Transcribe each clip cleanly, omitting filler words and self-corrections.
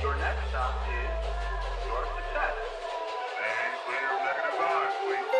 Your next stop is your success. And clear negative on, please.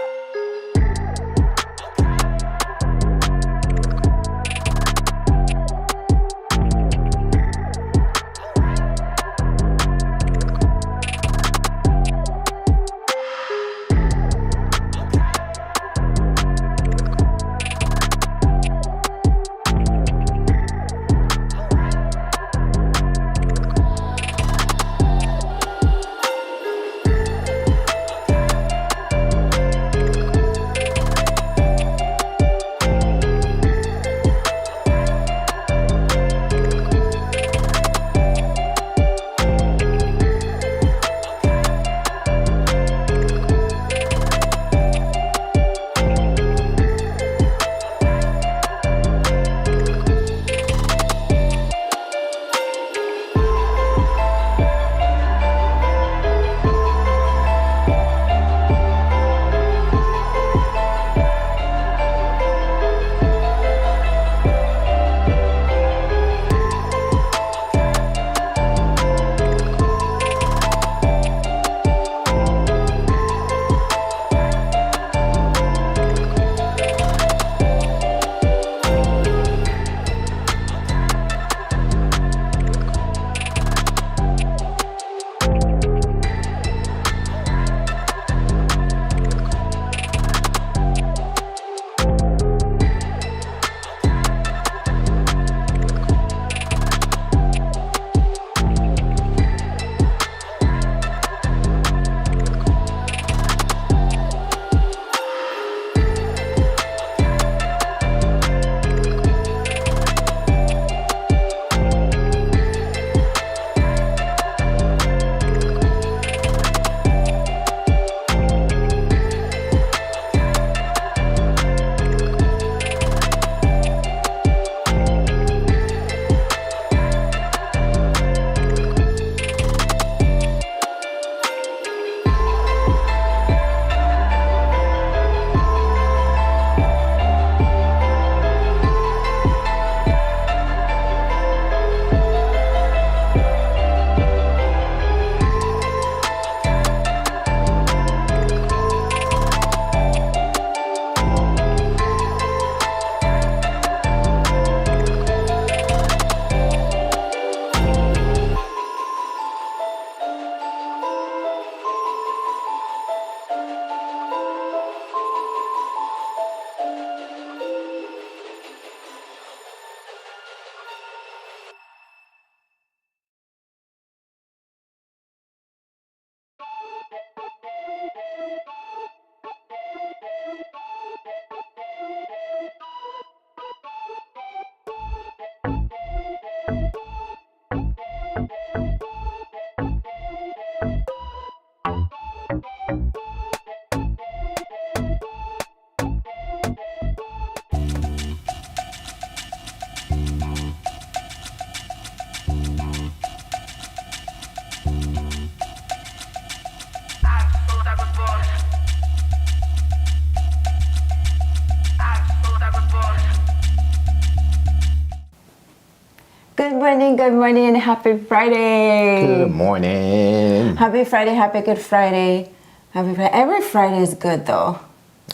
Good morning, and happy Friday. Good morning. Happy Friday, happy Good Friday. Happy Friday. Every Friday is good though.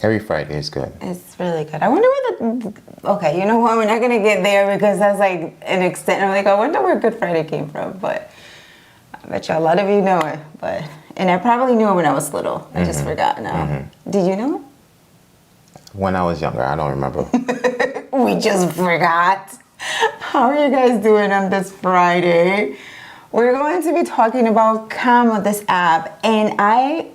Every Friday is good. It's really good. I wonder where okay, you know what? We're not going to get there because that's like an extent. I'm like, I wonder where Good Friday came from, but I bet you a lot of you know it. And I probably knew it when I was little. I just forgot now. Did you know it? When I was younger, I don't remember. We just forgot. How are you guys doing on this Friday? We're going to be talking about Camo, this app, and I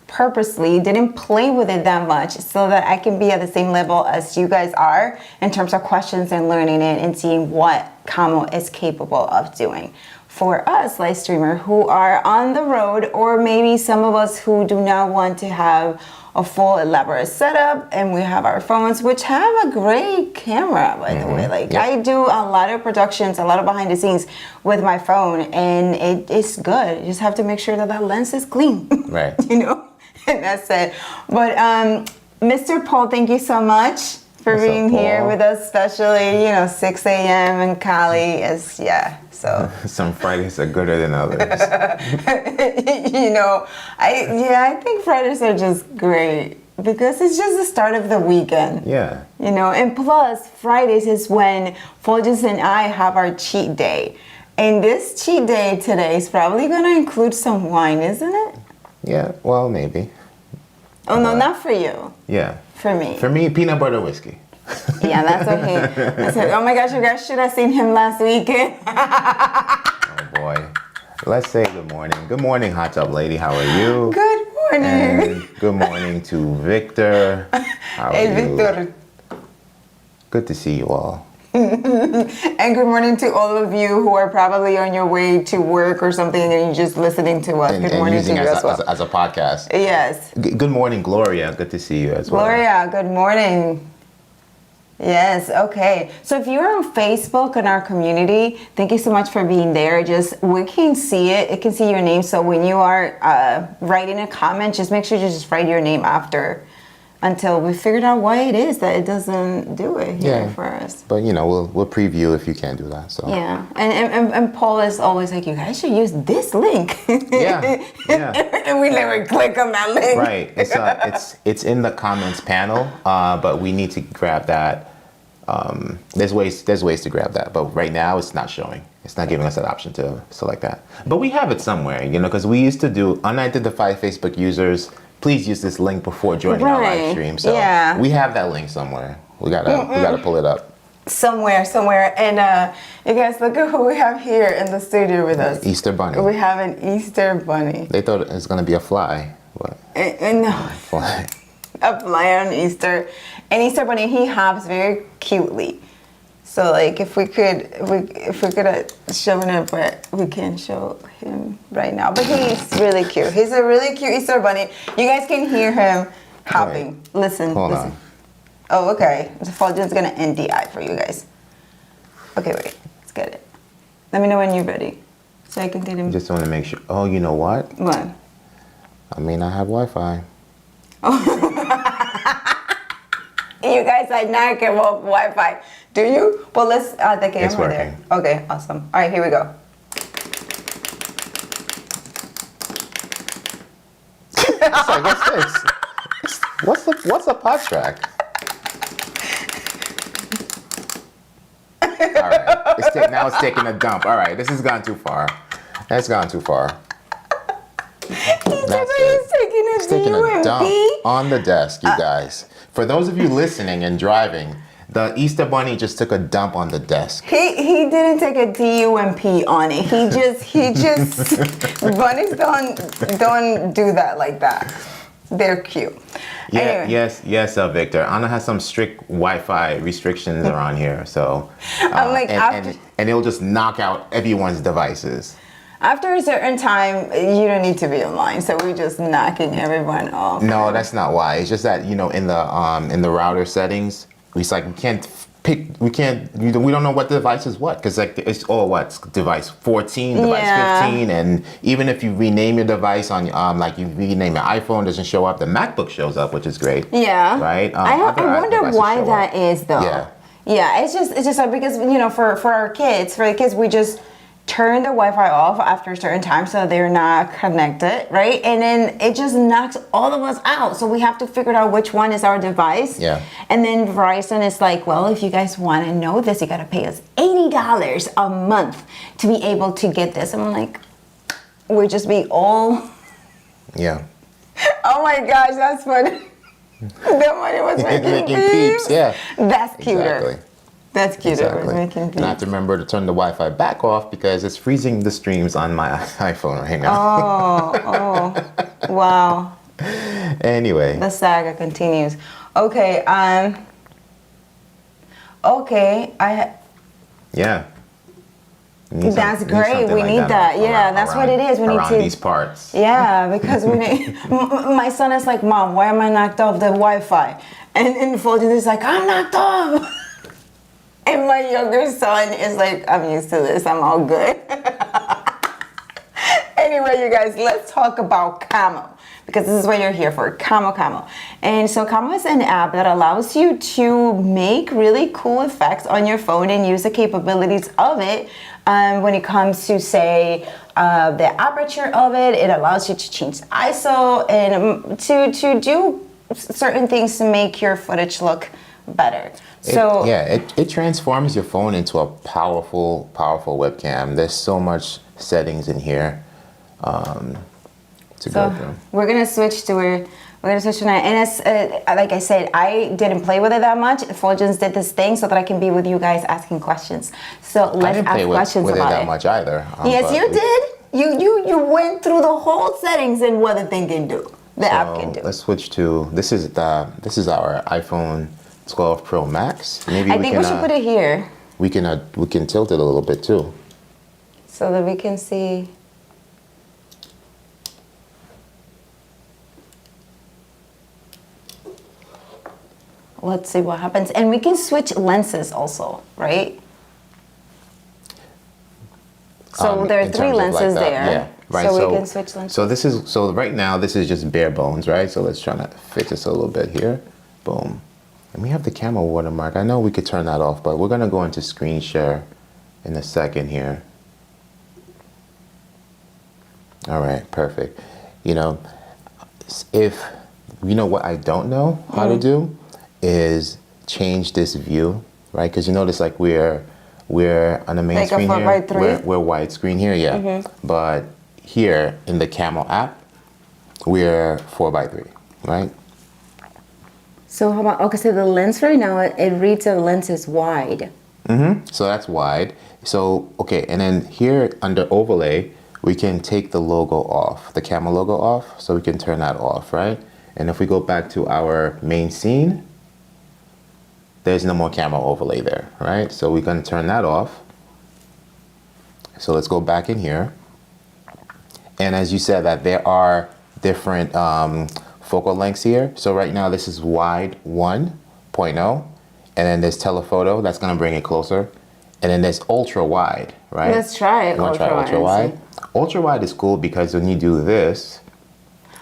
purposely didn't play with it that much so that I can be at the same level as you guys are in terms of questions and learning it and seeing what Camo is capable of doing. For us live streamers who are on the road, or maybe some of us who do not want to have a full elaborate setup, and we have our phones, which have a great camera, by the way. Like, yep. I do a lot of productions, a lot of behind the scenes with my phone, and it is good. You just have to make sure that that lens is clean. Right. You know, and that's it. But Mr. Paul, thank you so much for What's up, being here Paul? with us, especially 6 a.m. in Cali is so. Some Fridays are gooder than others. I think Fridays are just great because it's just the start of the weekend. Yeah. And plus Fridays is when Fulgence and I have our cheat day. And this cheat day today is probably going to include some wine, isn't it? Yeah, well, maybe. Oh, no, not for you. Yeah. For me. For me, peanut butter whiskey. Yeah, that's okay. Oh my gosh, you guys should have seen him last weekend. Oh boy. Let's say good morning. Good morning, hot tub lady. How are you? Good morning. And good morning to Victor. How are Hey, you? Victor. Good to see you all. And good morning to all of you who are probably on your way to work or something and you're just listening to us. Good morning to using you as as well. as a podcast. Yes. Good morning, Gloria. Good to see you as well. Gloria, good morning. Yes, okay. So if you're on Facebook in our community, thank you so much for being there. We can see it. It can see your name. So when you are writing a comment, just make sure you just write your name after until we figured out why it is that it doesn't do it here for us. But we'll preview if you can't do that. So Yeah, and Paul is always like, you guys should use this link. Yeah. And we never click on that link. Right. It's in the comments panel, but we need to grab that. There's ways to grab that, but right now it's not showing. It's not giving us that option to select that. But we have it somewhere, because we used to do unidentified Facebook users. Please use this link before joining our live stream. So we have that link somewhere. We gotta pull it up. Somewhere. And you guys, look at who we have here in the studio with us. Easter bunny. We have an Easter bunny. They thought it was gonna be a fly, but No. fly. A fly on Easter. And Easter bunny, he hops very cutely. So like if we could have shown it, but we can't show him right now. But he's really cute. He's a really cute Easter bunny. You guys can hear him hopping. Wait. Listen. Hold on. Oh, okay. So Fulgence gonna NDI for you guys. Okay, wait. Let's get it. Let me know when you're ready, so I can get him. Just want to make sure. Oh, you know what? What? I mean, I have Wi-Fi. You guys are not get Wi-Fi, do you? Well, let's the camera It's working. there. Okay, awesome. All right, here we go. It's like, what's this? What's a pod track? All right, now it's taking a dump. All right, this has gone too far. That's gone too far. He's taking a dump on the desk, you guys. For those of you listening and driving, the Easter bunny just took a dump on the desk. He didn't take a DUMP on it. He just bunnies don't do that like that. They're cute. Yeah, Anyway. yes, Victor. Anna has some strict Wi-Fi restrictions around here, so I'm like, and it'll just knock out everyone's devices. after a certain time, you don't need to be online, so we're just knocking everyone off. No, that's not why. It's just that in the router settings, it's like we don't know what device is what, because like it's device 14, device 15, and even if you rename your device on like you rename your iPhone, doesn't show up. The MacBook shows up, which is great. Yeah. Right. I wonder why that is though. Yeah. Yeah. It's just like, because for the kids, we just turn the Wi-Fi off after a certain time so they're not connected, right? And then it just knocks all of us out. So we have to figure out which one is our device. Yeah. And then Verizon is like, well, if you guys want to know this, you got to pay us $80 a month to be able to get this. I'm like, we just be all... Yeah. Oh my gosh, that's funny. The money was making peeps. Yeah. That's cuter. Exactly. That's cuter. Exactly. Making peeps. And I have to remember to turn the Wi-Fi back off because it's freezing the streams on my iPhone right now. Oh, wow. Anyway. The saga continues. Okay, Yeah. That's great. We need that. Yeah, that's what it is. We need around to these parts. Yeah, because we need. My son is like, Mom, why am I knocked off the Wi-Fi? And Fulgence is like, I'm knocked off. And my younger son is like, I'm used to this. I'm all good. Anyway, you guys, let's talk about Camo. because this is what you're here for, Camo. And so Camo is an app that allows you to make really cool effects on your phone and use the capabilities of it when it comes to, say, the aperture of it. It allows you to change the ISO and to do certain things to make your footage look better. So it transforms your phone into a powerful webcam. There's so much settings in here to go through. We're gonna switch tonight, and it's like I said, I didn't play with it that much. Fulgens did this thing so that I can be with you guys asking questions. So let's ask questions with about it that much either. Yes, you did. You went through the whole settings and what the thing can do. The app can do. Let's switch to this is our iPhone 12 Pro Max. Maybe I think we should put it here. We can tilt it a little bit too, so that we can see. Let's see what happens, and we can switch lenses also, right? So there are 3 lenses there. Yeah, right. So we can switch lenses. So right now this is just bare bones, right? So let's try to fix this a little bit here. Boom. And we have the Camo watermark. I know we could turn that off, but we're gonna go into screen share in a second here. All right, perfect. You know, if you know what I don't know how to do is change this view, right? Because you notice like we're on the main screen here. We're widescreen here, yeah. But here in the Camo app, we're 4:3, right? So how about, okay, so the lens right now, it reads the lens is wide. So that's wide. So, okay, and then here under overlay, we can take the logo off, the Camo logo off, so we can turn that off, right? And if we go back to our main scene, there's no more Camo overlay there, right? So we're gonna turn that off. So let's go back in here. And as you said that there are different focal lengths here. So right now this is wide 1.0, and then there's telephoto, that's gonna bring it closer. And then there's ultra wide, right? Let's try it. You wanna try ultra wide? Ultra wide is cool because when you do this,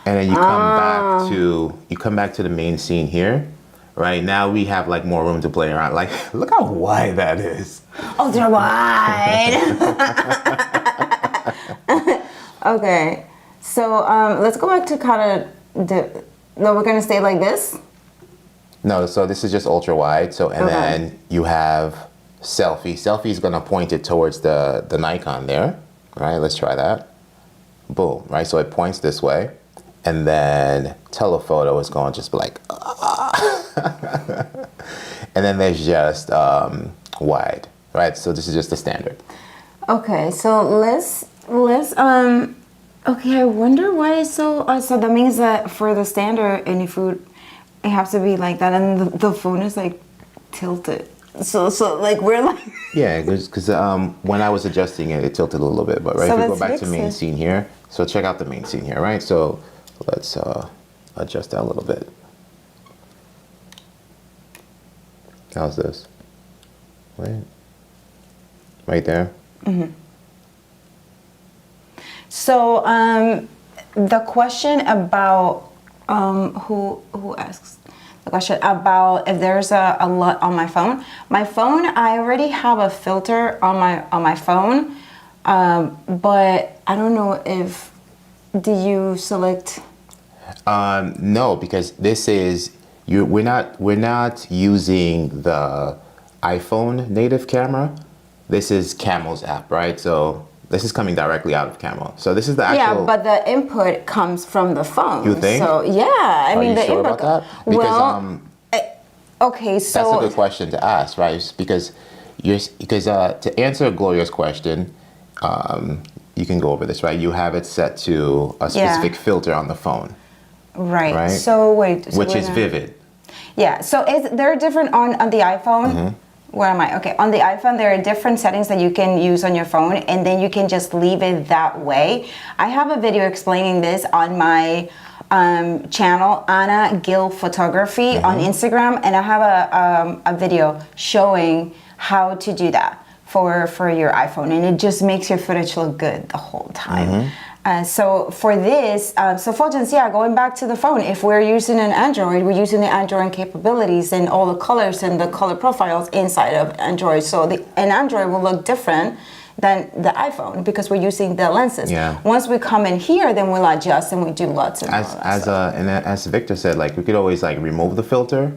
and then you come back to the main scene here, right? Now we have like more room to play around. Like, look how wide that is. Ultra wide. Okay, so let's go back to kind of no, we're gonna stay like this. No, so this is just ultra wide. So and then you have selfie. Selfie is gonna point it towards the Nikon there, right? Let's try that. Boom, right? So it points this way, and then telephoto is going to just be like, and then there's just wide, right? So this is just the standard. Okay, so let's okay, I wonder why it's so so that means that for the standard, any food, it has to be like that, and the phone is like tilted. So like we're like yeah, because when I was adjusting it, it tilted a little bit. But right, so if we go back to main scene here, so check out the main scene here, right? So let's adjust that a little bit. How's this? Right there. So the question about who asks the question about if there's a lot on my phone. My phone, I already have a filter on my phone, but I don't know if do you select? No, because this is we're not using the iPhone native camera. This is Camo's app, right? So this is coming directly out of Camo. So this is the actual. Yeah, but the input comes from the phone. You think? So yeah, I mean Are you the sure input. about that? Because okay, so that's a good question to ask, right? Because to answer Gloria's question, you can go over this, right? You have it set to a specific filter on the phone. Right. So wait. So which is vivid. Yeah. So they're different on the iPhone. Where am I? Okay, on the iPhone, there are different settings that you can use on your phone, and then you can just leave it that way. I have a video explaining this on my channel, Anna Gill Photography on Instagram, and I have a video showing how to do that for your iPhone, and it just makes your footage look good the whole time. So for this, so Fulgence, yeah, going back to the phone, if we're using an Android, we're using the Android capabilities and all the colors and the color profiles inside of Android. So an Android will look different than the iPhone because we're using the lenses. Yeah. Once we come in here, then we'll adjust and we do LUTs and all that stuff. And as Victor said, like we could always like remove the filter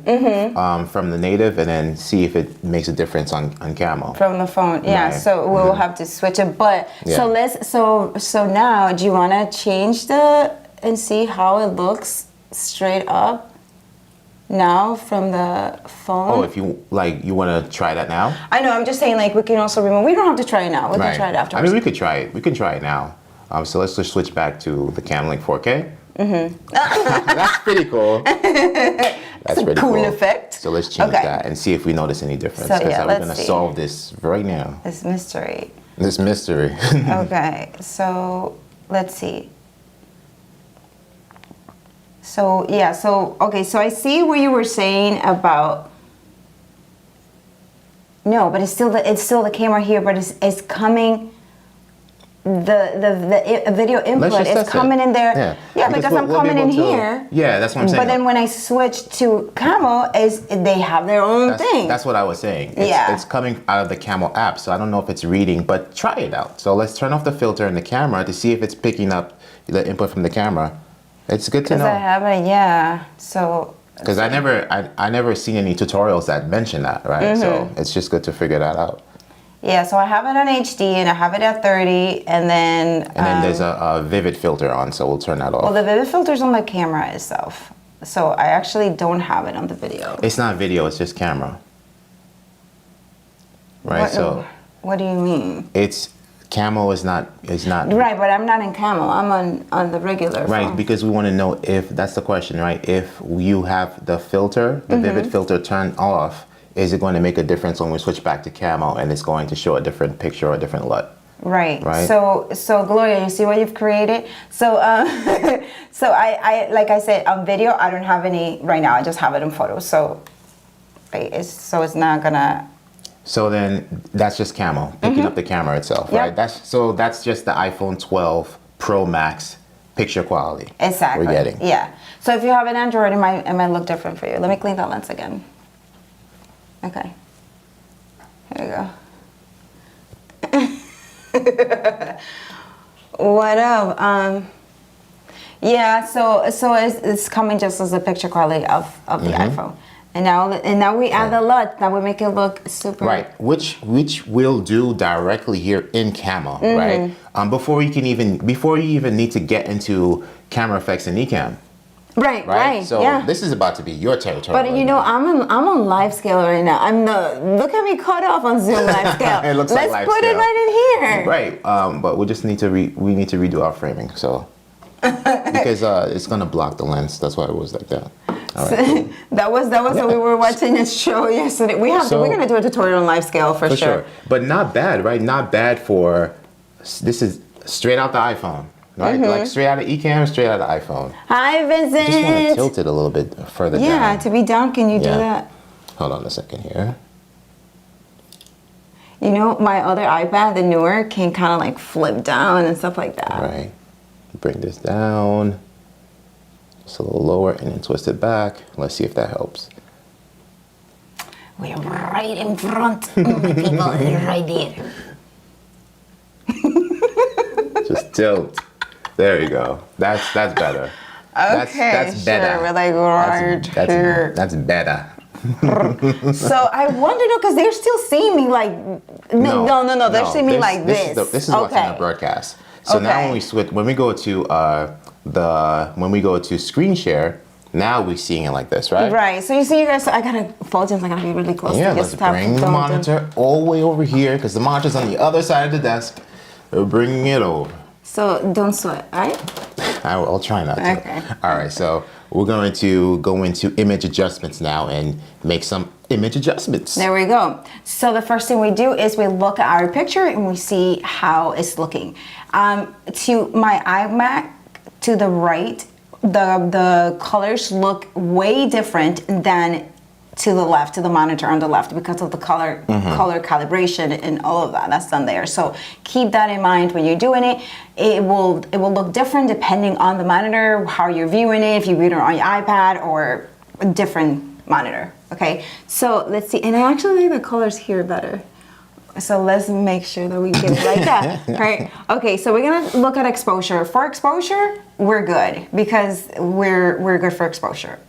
from the native and then see if it makes a difference on Camo. From the phone, yeah. Right. So we'll have to switch it. But so now, do you want to change and see how it looks straight up? Now from the phone. Oh, if you like, you want to try that now? I know. I'm just saying, like we can also remove. We don't have to try it now. We can try it afterwards. I mean, we could try it. We can try it now. So let's just switch back to the Cam Link 4K. That's pretty cool. That's pretty cool effect. So let's change that and see if we notice any difference. So yeah, we're gonna solve this right now. This mystery. This mystery. Okay. So let's see. So yeah, so okay, so I see what you were saying about but it's still the camera here, but it's coming the video input is coming in there. Yeah, because I'm coming in here. Yeah, that's what I'm saying. But then when I switch to Camo, they have their own thing. That's what I was saying. It's coming out of the Camo app, so I don't know if it's reading, but try it out. So let's turn off the filter in the camera to see if it's picking up the input from the camera. It's good to know. Because I have it, so. Because I never seen any tutorials that mention that, right? So it's just good to figure that out. Yeah, so I have it on HD and I have it at 30, and then. And then there's a vivid filter on, so we'll turn that off. Well, the vivid filter's on the camera itself, so I actually don't have it on the video. It's not video; it's just camera. Right. What do you mean? Camo is not right, but I'm not in Camo. I'm on the regular phone. Right, because we want to know if that's the question, right? If you have the filter, the vivid filter turned off, is it going to make a difference when we switch back to Camo and it's going to show a different picture or a different LUT? Right. So Gloria, you see what you've created? So so I like I said, on video I don't have any right now. I just have it in photos. So it's not gonna. So then that's just Camo picking up the camera itself, right? That's just the iPhone 12 Pro Max picture quality. Exactly. We're getting. Yeah. So if you have an Android, it might look different for you. Let me clean that lens again. Okay. Here we go. What up? Yeah. So it's coming just as a picture quality of the iPhone. And now we add the LUT. Now we make it look super. Right, which we'll do directly here in Camo, right? Before you even need to get into camera effects in Ecamm. Right. So this is about to be your territory. But I'm on Livescale right now. Look at me cut off on Zoom Livescale. It looks Let's like put it right in here. Right. But we just need to redo our framing. So because it's gonna block the lens. That's why it was like that. All right, cool. That was what we were watching a show yesterday. We're gonna do a tutorial on Livescale for sure. But not bad, right? Not bad for this is straight out the iPhone, right? Like straight out of Ecamm, straight out of iPhone. Hi, Vincent. I just want to tilt it a little bit further down. Yeah, to be down. Can you do that? Hold on a second here. You know, my other iPad, the newer, can kind of like flip down and stuff like that. Right. Bring this down. Just a little lower and then twist it back. Let's see if that helps. We're right in front. My people are right there. Just tilt. There you go. That's better. Okay, that's better. Sure. We're like right here. That's better. So I wonder, because they're still seeing me like no, they're seeing me like this. This is what's in the broadcast. So now when we go to screen share, now we're seeing it like this, right? Right. So you see, you guys. I gotta be really close. Yeah, let's bring the monitor all the way over here because the monitor's on the other side of the desk. We're bringing it over. So don't sweat, all right? I'll try not to. Okay. All right. So we're going to go into image adjustments now and make some image adjustments. There we go. So the first thing we do is we look at our picture and we see how it's looking. To my iMac, to the right, the colors look way different than to the left, to the monitor on the left, because of the color calibration and all of that. That's done there. So keep that in mind when you're doing it. It will look different depending on the monitor, how you're viewing it, if you're viewing it on your iPad or a different monitor. Okay, so let's see. And I actually like the colors here better. So let's make sure that we get it like that, right? Okay, so we're gonna look at exposure. For exposure, we're good because we're good for exposure.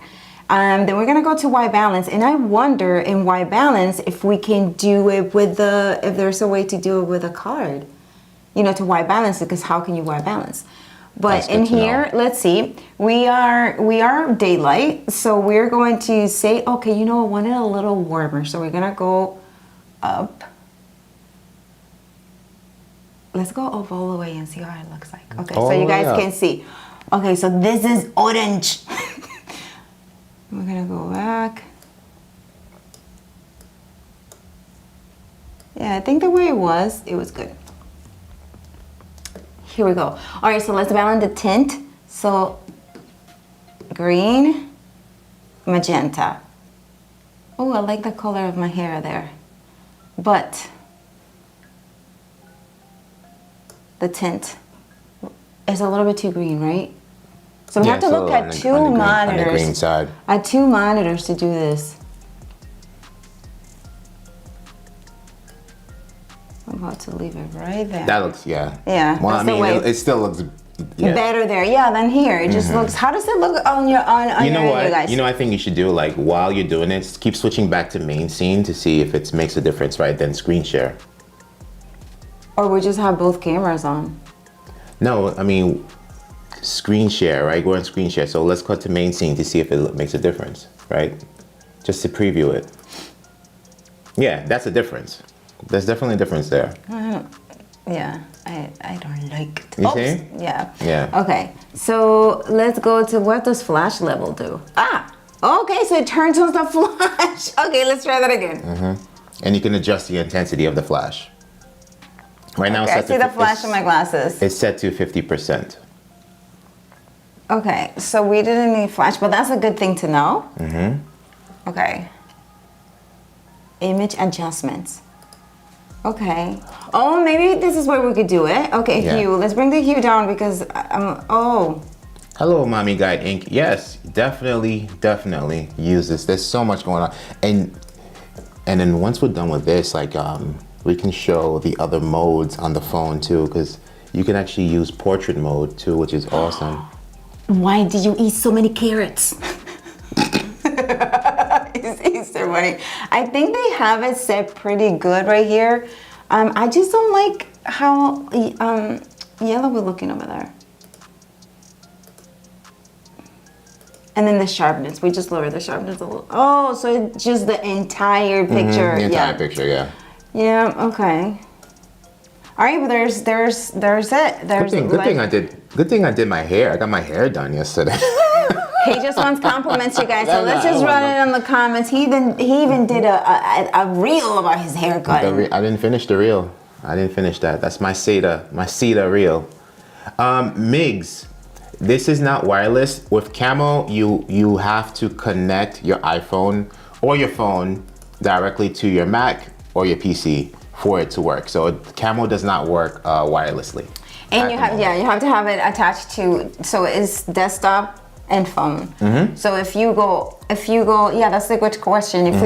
Then we're gonna go to white balance, and I wonder in white balance if we can do it with if there's a way to do it with a card, you know, to white balance it, because how can you white balance? But in here, let's see, we are daylight, so we're going to say, okay, you know, I want it a little warmer, so we're gonna go up. Let's go up all the way and see how it looks like. Okay, so you guys can see. Okay, so this is orange. We're gonna go back. Yeah, I think the way it was good. Here we go. All right, so let's balance the tint. So green, magenta. Oh, I like the color of my hair there. But the tint is a little bit too green, right? So we have to look at two monitors. On the green side. At two monitors to do this. I'm about to leave it right there. That looks, yeah. Yeah. Well, I mean, it still looks better there. Yeah, than here. It just looks. How does it look on your you know your what? video, guys? You know, I think you should do, like, while you're doing it, keep switching back to main scene to see if it makes a difference, right? Then screen share. Or we just have both cameras on. No, I mean, screen share, right? Go on screen share. So let's cut to main scene to see if it makes a difference, right? Just to preview it. Yeah, that's a difference. There's definitely a difference there. Yeah, I don't like it. You see? Yeah. Yeah. Okay, so let's go to what does flash level do? Ah, okay, so it turns on the flash. Okay, let's try that again. And you can adjust the intensity of the flash. Right now, okay, I see the flash in my glasses. It's set to 50%. Okay, so we didn't need flash, but that's a good thing to know. Okay. Image adjustments. Okay. Oh, maybe this is where we could do it. Okay, Yeah. hue. Let's bring the hue down because oh. Hello, Mommy Guide Inc. Yes, definitely use this. There's so much going on, and then once we're done with this, like we can show the other modes on the phone too, because you can actually use portrait mode too, which is awesome. Why did you eat so many carrots? It's Easter bunny. I think they have it set pretty good right here. I just don't like how yellow we're looking over there. And then the sharpness, we just lowered the sharpness a little. Oh, so it's just the entire picture. The entire picture, yeah. Yeah. Okay. All right, but there's it. There's Good thing I did my hair. I got my hair done yesterday. He just wants compliments, you guys. So let's just run it in the comments. He even did a reel about his haircut. I didn't finish the reel. I didn't finish that. That's my Seda reel. Migs, this is not wireless. With Camo, you have to connect your iPhone or your phone directly to your Mac or your PC for it to work. So Camo does not work wirelessly. And you have to have it attached to, so it's desktop and phone. So if you go, yeah, that's a good question. If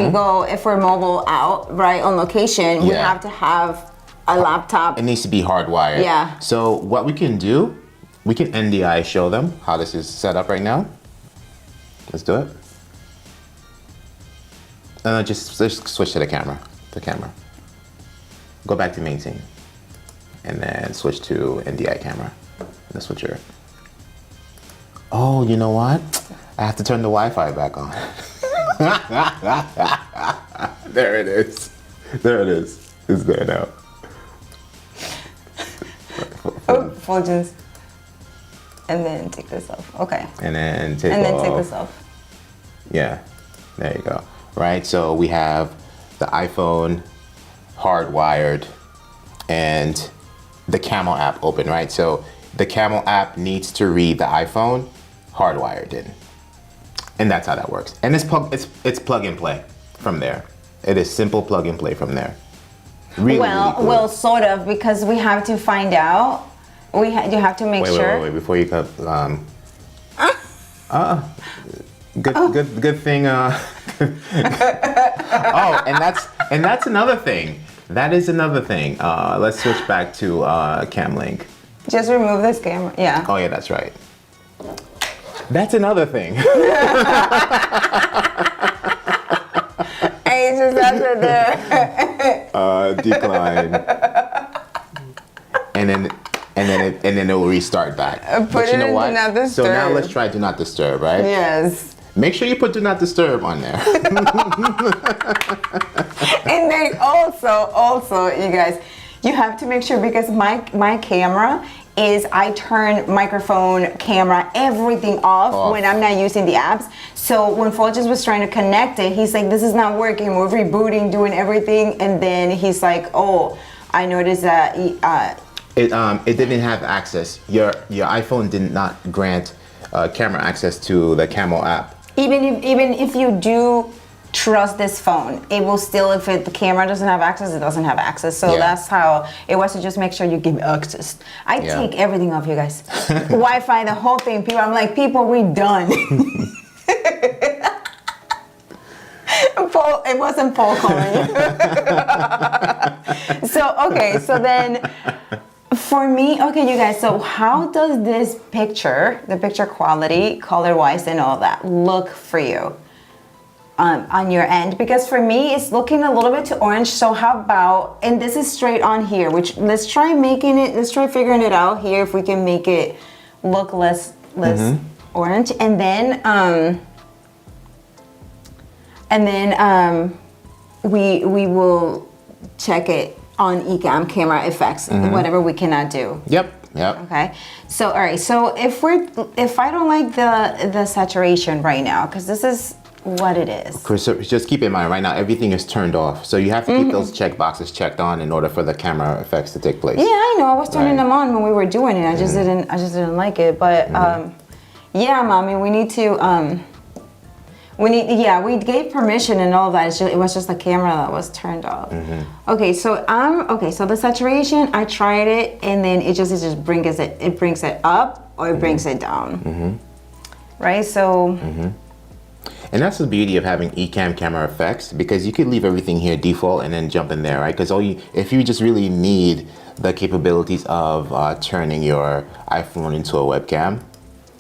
we're mobile out, right, on location, we have to have a laptop. It needs to be hardwired. Yeah. So what we can do, we can NDI show them how this is set up right now. Let's do it. Just switch to the camera. Go back to main scene. And then switch to NDI camera. The switcher. Oh, you know what? I have to turn the Wi-Fi back on. There it is. It's there now. Oh, Fulgens. And then take this off. Okay. And then take this off. Yeah. There you go. Right. So we have the iPhone hardwired and the Camo app open, right? So the Camo app needs to read the iPhone hardwired in. And that's how that works. And it's plug and play. from there. It is simple plug and play from there. Really, well, really cool. well, sort of, because we have to find out. You have to make sure. Wait, before you cut. Good thing. Oh, and that's another thing. That is another thing. Let's switch back to Cam Link. Just remove this camera. Yeah. Oh yeah, that's right. That's another thing. Hey, just after there. Decline. And then it will restart back. Put it in Do Not Disturb. So now let's try Do Not Disturb, right? Yes. Make sure you put Do Not Disturb on there. And then also, you guys, you have to make sure, because my camera is, I turn microphone, camera, everything off when I'm not using the apps. So when Fulgence was trying to connect it, he's like, this is not working. We're rebooting, doing everything. And then he's like, oh, I noticed that it didn't have access. Your iPhone did not grant camera access to the Camo app. Even if you do trust this phone, it will still, if the camera doesn't have access, it doesn't have access. So that's how it was, to just make sure you give access. I take everything off, you guys. Wi-Fi, the whole thing. People, I'm like, people, we done. Paul, it wasn't Paul calling. So then for me, okay, you guys, so how does this picture, the picture quality, color-wise and all that, look for you on your end? Because for me, it's looking a little bit too orange. So how about, and this is straight on here, which let's try figuring it out here, if we can make it look less orange. And then we will check it on Ecamm camera effects, whatever we cannot do. Yep. Okay. So all right. So if I don't like the saturation right now, because this is what it is. So just keep in mind, right now everything is turned off, so you have to keep those check boxes checked on in order for the camera effects to take place. Yeah, I know. I was turning them on when we were doing it. I just didn't like it. But yeah, mommy, we need to. We gave permission and all that. It was just the camera that was turned off. Okay, so so the saturation, I tried it, and then it just brings it up, or it brings it down. Right? So and that's the beauty of having Ecamm camera effects, because you could leave everything here default and then jump in there, right? Because if you just really need the capabilities of turning your iPhone into a webcam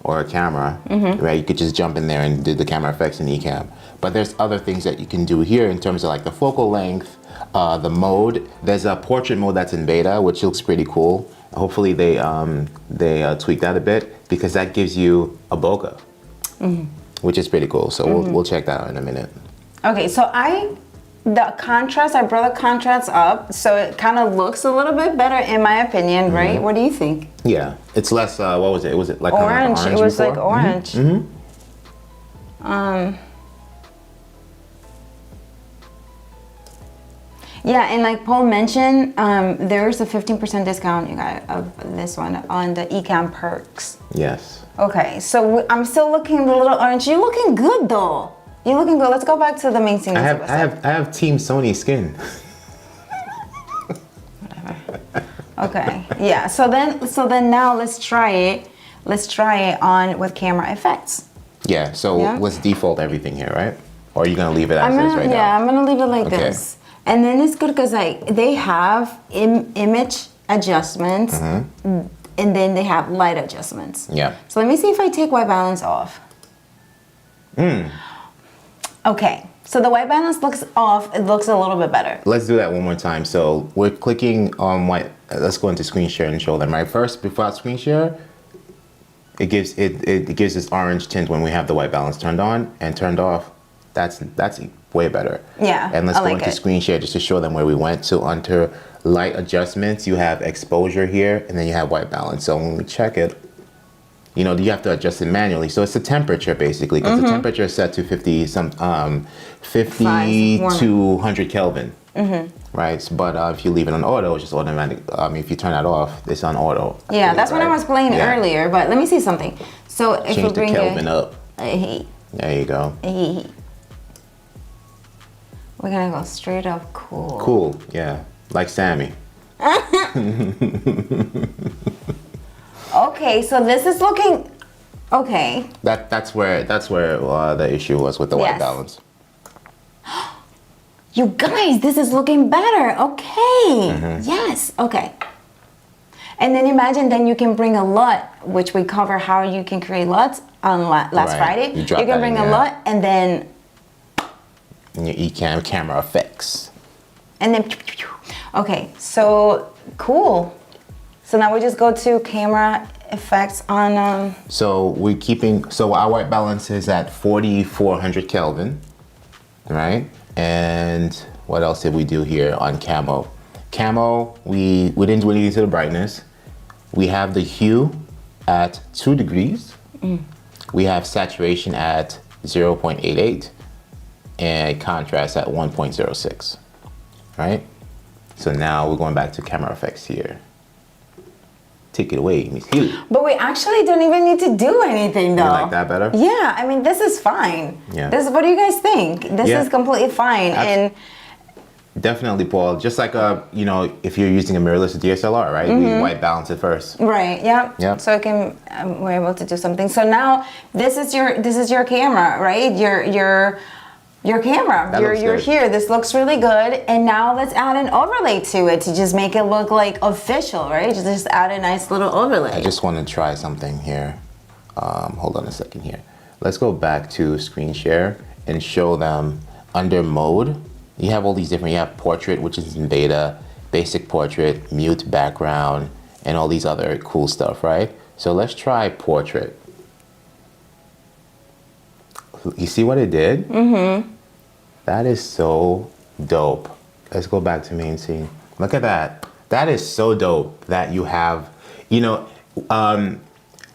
or a camera, right? You could just jump in there and do the camera effects in Ecamm. But there's other things that you can do here in terms of like the focal length, the mode. There's a portrait mode that's in beta, which looks pretty cool. Hopefully they tweak that a bit, because that gives you a bokeh, which is pretty cool. So we'll check that out in a minute. Okay, so the contrast, I brought the contrast up, so it kind of looks a little bit better in my opinion, right? What do you think? Yeah, it's less, what was it? Was it like orange? Kind of like it was before? like orange. Yeah, and like Paul mentioned, there's a 15% discount, you guys, of this one on the Ecamm perks. Yes. Okay, so I'm still looking a little orange. You're looking good though. You're looking good. Let's go back to the main scene. I have Team Sony skin. Whatever. Okay. Yeah. So then now let's try it. Let's try it on with camera effects. Yeah. So let's default everything here, right? Or are you gonna leave it as is right now? Yeah, I'm gonna leave it like this. And then it's good because like they have image adjustments, and then they have light adjustments. Yeah. So let me see if I take white balance off. Okay, so the white balance looks off. It looks a little bit better. Let's do that one more time. So we're clicking on white. Let's go into screen share and show them. Right, first, before screen share, it gives this orange tint when we have the white balance turned on and turned off. That's way better. Yeah, and let's go into screen share just to show them where we went. So under light adjustments, you have exposure here, and then you have white balance. So when we check it, you know, you have to adjust it manually. So it's the temperature basically, because the temperature is set to 50 to 100 Kelvin. Right, but if you leave it on auto, it's just automatic. If you turn that off, it's on auto. Yeah, that's what I was playing earlier. But let me see something. So if we bring the Kelvin up. There you go. We're gonna go straight up cool. Cool, yeah, like Sammy. Okay, so this is looking okay. That's where the issue was with the white Yes. balance. You guys, this is looking better. Okay. Mm-hmm. Yes. Okay. And then imagine then you can bring a LUT, which we cover how you can create LUTs on last Right. Friday. You You drop that can bring in a there. LUT and then In your Ecamm camera effects. okay, so cool. So now we just go to camera effects on So we're keeping, so our white balance is at 4400 Kelvin, right? And what else did we do here on Camo? Camo, we didn't do anything to the brightness. We have the hue at 2 degrees. We have saturation at 0.88 and contrast at 1.06, right? So now we're going back to camera effects here. Take it away, Miss Hugh. but we actually don't even need to do anything though. You like that better? Yeah, I mean this is fine. Yeah. This what do you guys think? This Yeah. is completely fine. And Definitely, Paul. Just like you know, if you're using a mirrorless DSLR, right? We white balance it first. right, yeah. Yep. So it can we're able to do something. So now this is your camera, right? Your camera. That You're looks good. here. This looks really good. And now let's add an overlay to it to just make it look like official, right? Just add a nice little overlay. I just want to try something here. Hold on a second here. Let's go back to screen share and show them under mode. You have all these different, you have portrait, which is in beta, basic portrait, mute background, and all these other cool stuff, right? So let's try portrait. You see what it did? Mm-hmm. That is so dope. Let's go back to main scene. Look at that. That is so dope that you have, you know,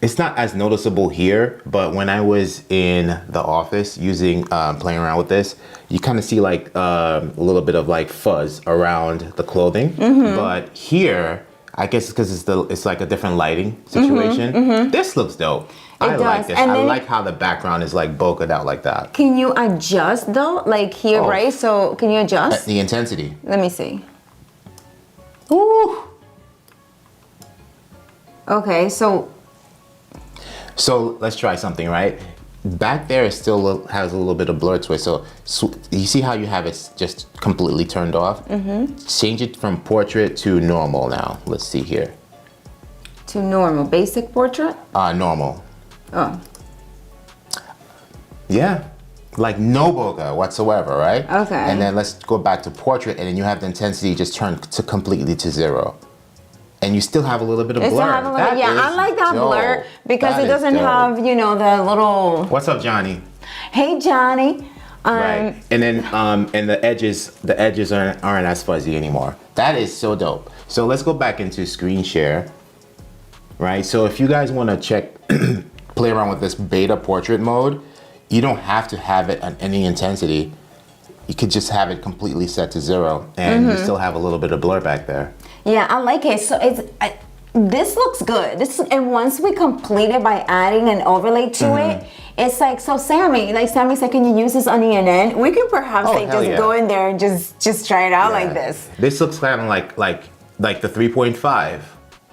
it's not as noticeable here, but when I was in the office using, playing around with this, you kind of see like a little bit of like fuzz around the clothing. But here, I guess it's because it's like a different lighting situation. This looks dope. I like does. this. And I then- like how the background is like bokeh out like that. Can you adjust though? Like here, Oh. right? So can you adjust? The intensity. Let me see. Ooh. Okay, so So let's try something, right? Back there, it still has a little bit of blur to it. So you see how you have it just completely turned off? Change it from portrait to normal now. Let's see here. to normal, basic portrait. Normal. Oh, Yeah. Like no bokeh whatsoever, right? Okay. And then let's go back to portrait, and then you have the intensity just turned to completely to 0. And you still have a little bit of It still blur. have a little, That yeah, I is like that dope. blur because That it is doesn't dope. have, you know, the little. What's up, Johnny? Hey, Johnny. Right. And then and the edges aren't as fuzzy anymore. That is so dope. So let's go back into screen share. Right? So if you guys want to check play around with this beta portrait mode, you don't have to have it on any intensity. You could just have it completely set to 0 and you still have a little bit of blur back there. Yeah, I like it. So this looks good. And once we complete it by adding an overlay to it, it's like, so Sammy said, can you use this on ENN? We could perhaps Oh, like hell just yeah. go in there and just try it out like Yeah. this. This looks kind of like the 3.5.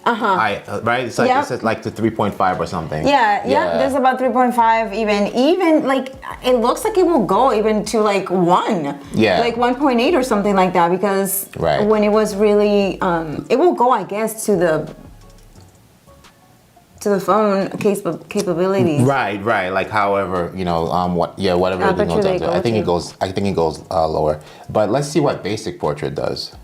Right? It's like Yep. it's like the 3.5 or something. Yeah, there's about 3.5 even like it looks like it will go even to like 1. Yeah. Like 1.8 or something like that because Right. when it was really it will go I guess to the phone capabilities. Right. Like however, you know, whatever I it bet you goes they up to. go I think to. it goes lower. But let's see what basic portrait does.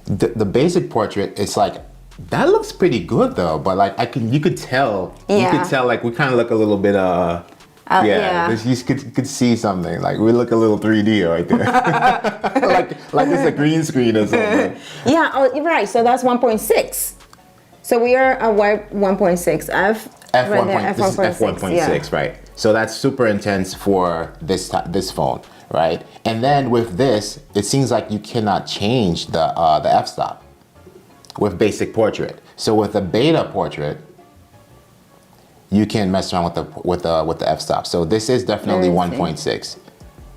The basic portrait, it's like that looks pretty good though. But like you could tell like we kind of look a little bit yeah. You could see something like we look a little 3D right there, like it's a green screen or something. Yeah, you're right. So that's 1.6. So we are at 1.6 F. F1. Right there, This is F1.6, yeah. right? So that's super intense for this phone, right? And then with this, it seems like you cannot change the f-stop with basic portrait. So with the beta portrait, you can mess around with the f-stop. So this is definitely Let me 1.6.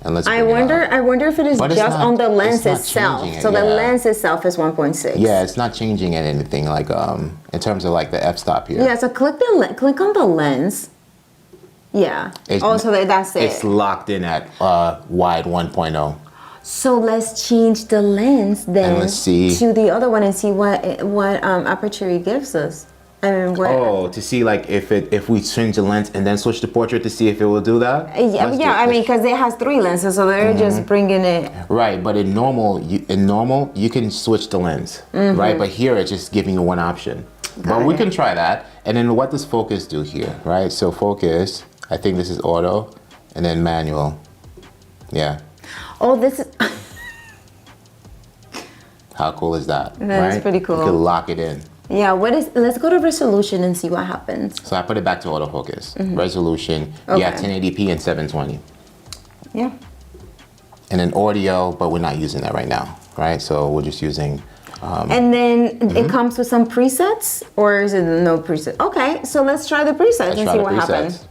And let's I bring it wonder up. I wonder if it is But it's just not- on the lens it's not itself. changing it, So the yeah. lens itself is 1.6. Yeah, it's not changing it anything like in terms of like the f-stop here. Yeah, so click on the lens. Yeah. So that's it. It's locked in at wide 1.0. So let's change the lens then And let's see. to the other one and see what aperture it gives us. I mean, Oh, to see like if we change the lens and then switch to portrait to see if it will do that? Yeah, I mean, because it has 3 lenses, so they're just bringing it. Right, but in normal, you can switch the lens, right? But here it's just giving you one option. But we can try that. And then what does focus do here, right? So focus, I think this is auto, and then manual. Yeah. Oh, this is. How cool is that? That is pretty cool. You can lock it in. Yeah, let's go to resolution and see what happens. So I put it back to autofocus. Resolution, yeah, 1080p and 720. Yeah. And then audio, but we're not using that right now, right? So we're just using. And then it comes with some presets, or is it no preset? Okay, so let's try the presets and see what happens.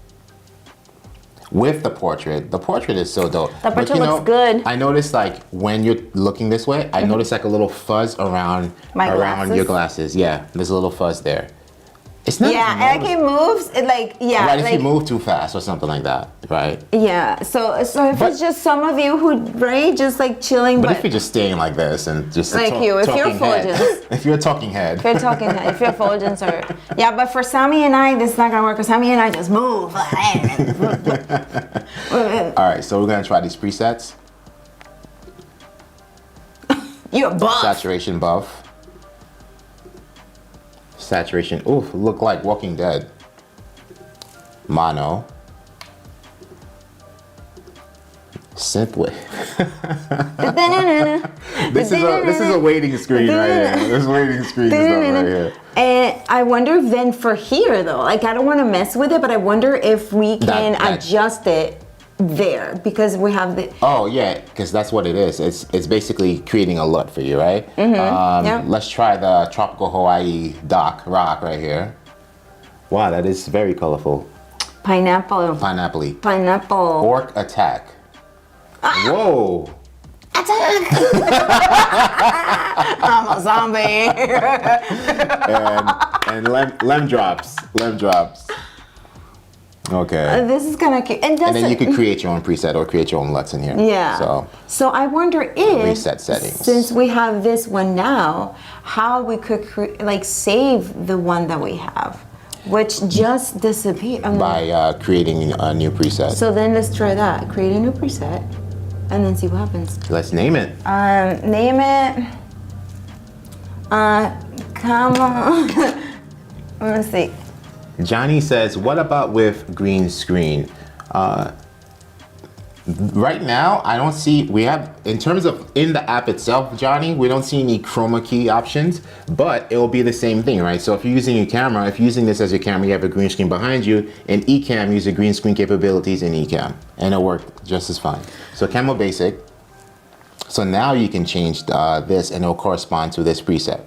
With the portrait is so dope. The portrait looks good. I noticed like when you're looking this way, I noticed like a little fuzz around your glasses. Yeah, there's a little fuzz there. It's not. Yeah, and like it moves. It like Right, if like, you move too fast or something like that, right? Yeah. So if it's just some of you who just like chilling, But if you're just staying like this and just like you, if you're fulgence. If you're a talking head. If you're talking, if you're fulgence or but for Sammy and I, this is not gonna work. Because Sammy and I just move. All right, so we're gonna try these presets. You're buff. Saturation buff. Saturation, oof, look like Walking Dead. Mono. Synthwave. This is a waiting screen right here. This waiting screen is right here. And I wonder if then for here though, like I don't want to mess with it, but I wonder if we can adjust it there because we have the. Oh yeah, because that's what it is. It's basically creating a LUT for you, right? Let's try the Tropical Hawaii rock right here. Wow, that is very colorful. Pineapple. Pineapple. Orc attack. Whoa. Attack! I'm a zombie. and lem drops. Okay. This is kind of cute. And then you could create your own preset or create your own LUTs in here. Yeah. So I wonder if reset settings. Since we have this one now, how we could save the one that we have, which just disappeared. By creating a new preset. So then let's try that. Create a new preset, and then see what happens. Let's name it. Name it. Camo. Let's see. Johnny says, what about with green screen? Right now, I don't see, in terms of in the app itself, Johnny, we don't see any chroma key options, but it will be the same thing, right? So if you're using your camera, if you're using this as your camera, you have a green screen behind you, and Ecamm uses green screen capabilities in Ecamm, and it'll work just as fine. So Camo Basic. So now you can change this, and it'll correspond to this preset.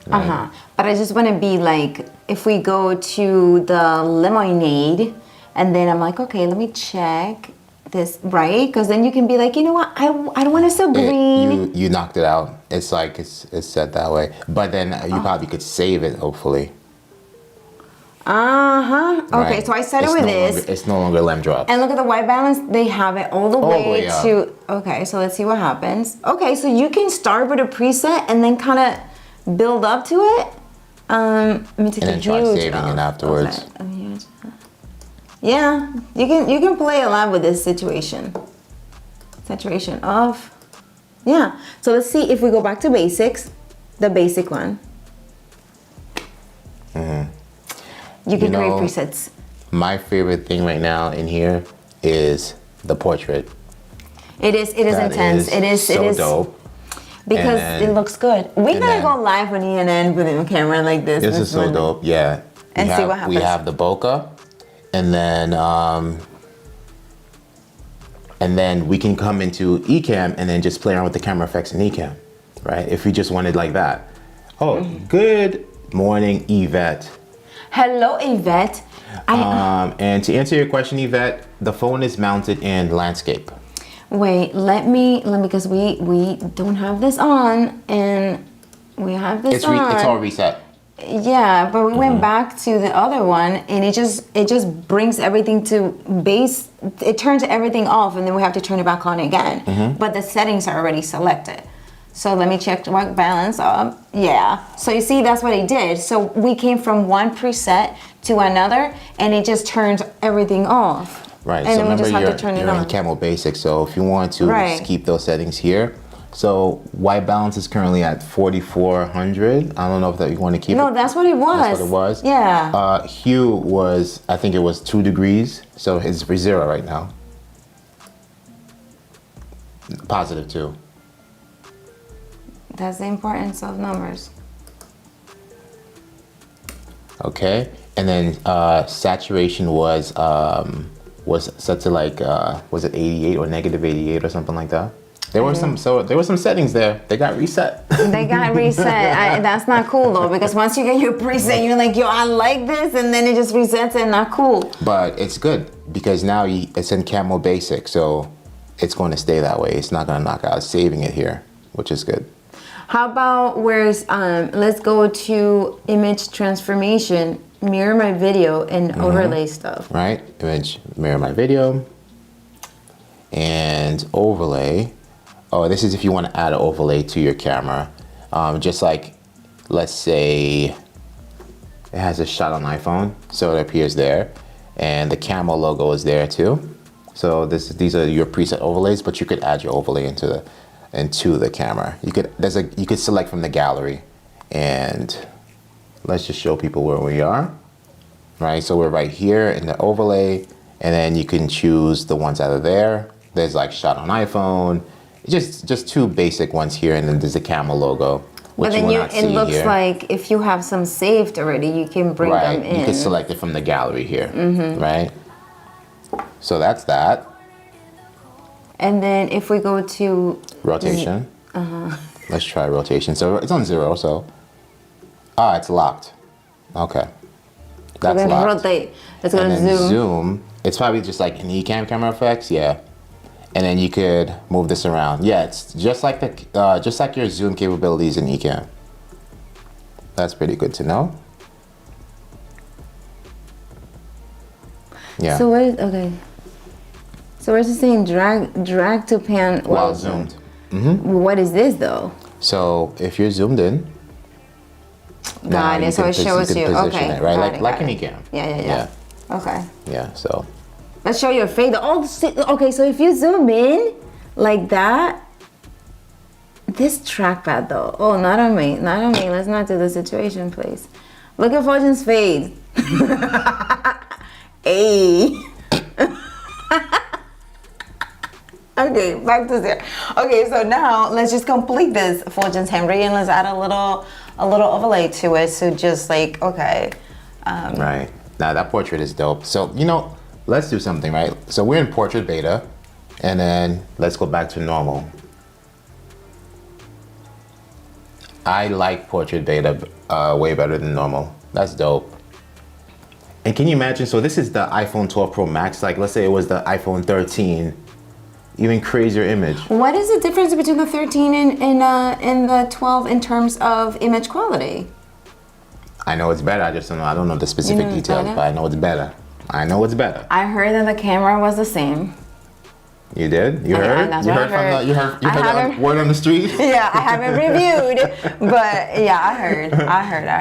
Right? But I just want to be like, if we go to the lemonade, and then I'm like, okay, let me check this, right? Because then you can be like, you know what, I don't want it so green. You knocked it out. It's like, it's set that way. But then you probably could save it, hopefully. Okay, Right. so I set it with this. It's no longer lem drops. And look at the white balance, they have it all the way up. to, okay, so let's see what happens. Okay, so you can start with a preset and then kind of build up to it. Let me take And then try saving it afterwards. Okay. Yeah, you can play a lot with this situation. Saturation off. Yeah, so let's see if we go back to basics, the basic one. You can create presets. My favorite thing right now in here is the portrait. It is intense. It is dope. Because it looks good. We're gonna go live on ENN with a camera like this. This is so dope, yeah. And see what happens. We have the bokeh, and then we can come into Ecamm and then just play around with the camera effects in Ecamm, right? If we just wanted like that. Oh, good morning, Yvette. Hello, Yvette. And to answer your question, Yvette, the phone is mounted in landscape. Wait, let me, because we don't have this on, and we have this It's on. all reset. Yeah, but we went back to the other one, and it just brings everything to base. It turns everything off, and then we have to turn it back on again. But the settings are already selected. So let me check white balance up. Yeah. So you see, that's what it did. So we came from one preset to another, and it just turns everything off. Right. And So then we remember, just have to turn it you're in on. Camo Basic. So if you want to just keep those settings here. So white balance is currently at 4,400. I don't know if that you want to keep it. No, that's what it was. That's what it was? Yeah. Hue was, I think it was 2 degrees. So it's for 0 right now. Positive 2. That's the importance of numbers. Okay. And then saturation was set to like, was it 88 or negative 88 or something like that? There were some settings there. They got reset. They got reset. That's not cool though, because once you get your preset, you're like, yo, I like this, and then it just resets and not cool. But it's good because now it's in Camo Basic, so it's going to stay that way. It's not going to knock out. It's saving it here, which is good. How about let's go to image transformation, mirror my video, and overlay stuff. Right, image, mirror my video, and overlay. Oh, this is if you want to add an overlay to your camera. Just like, let's say it has a shot on iPhone, so it appears there, and the Camo logo is there too. So these are your preset overlays, but you could add your overlay into the camera. You could select from the gallery, and let's just show people where we are. Right, so we're right here in the overlay, and then you can choose the ones that are there. There's like shot on iPhone, just 2 basic ones here, and then there's the Camo logo. But then it looks like if you have some saved already, you can bring them in. You can select it from the gallery here, right? So that's that. And then if we go to rotation, let's try rotation. So it's on 0, so it's locked. Okay, that's locked. Rotate. Let's go to zoom. It's probably just like an Ecamm camera effects, yeah. And then you could move this around. Yeah, it's just like your zoom capabilities in Ecamm. That's pretty good to know. Yeah. So So we're just saying drag to pan while zoomed. What is this though? So if you're zoomed in, got it. So it shows you. Okay. It, right, like an Ecamm. Yeah. Okay. Yeah. So. Let's show your fade. Oh, okay. So if you zoom in like that, this trackpad though. Oh, not on me. Let's not do the situation, please. Look at Fulgen's fade. Hey. Okay, back to 0. Okay, so now let's just complete this Fulgen's Henry, and let's add a little overlay to it. So just like, okay. Right. Now that portrait is dope. So, let's do something, right? So we're in portrait beta, and then let's go back to normal. I like portrait beta way better than normal. That's dope. And can you imagine, so this is the iPhone 12 Pro Max, like let's say it was the iPhone 13, even crazier image. What is the difference between the 13 and the 12 in terms of image quality? I know it's better, I don't know the specific details, but I know it's better. I heard that the camera was the same. You did? You heard? That's you what heard I from you heard the word on the street? Yeah, I haven't reviewed, but yeah, I heard.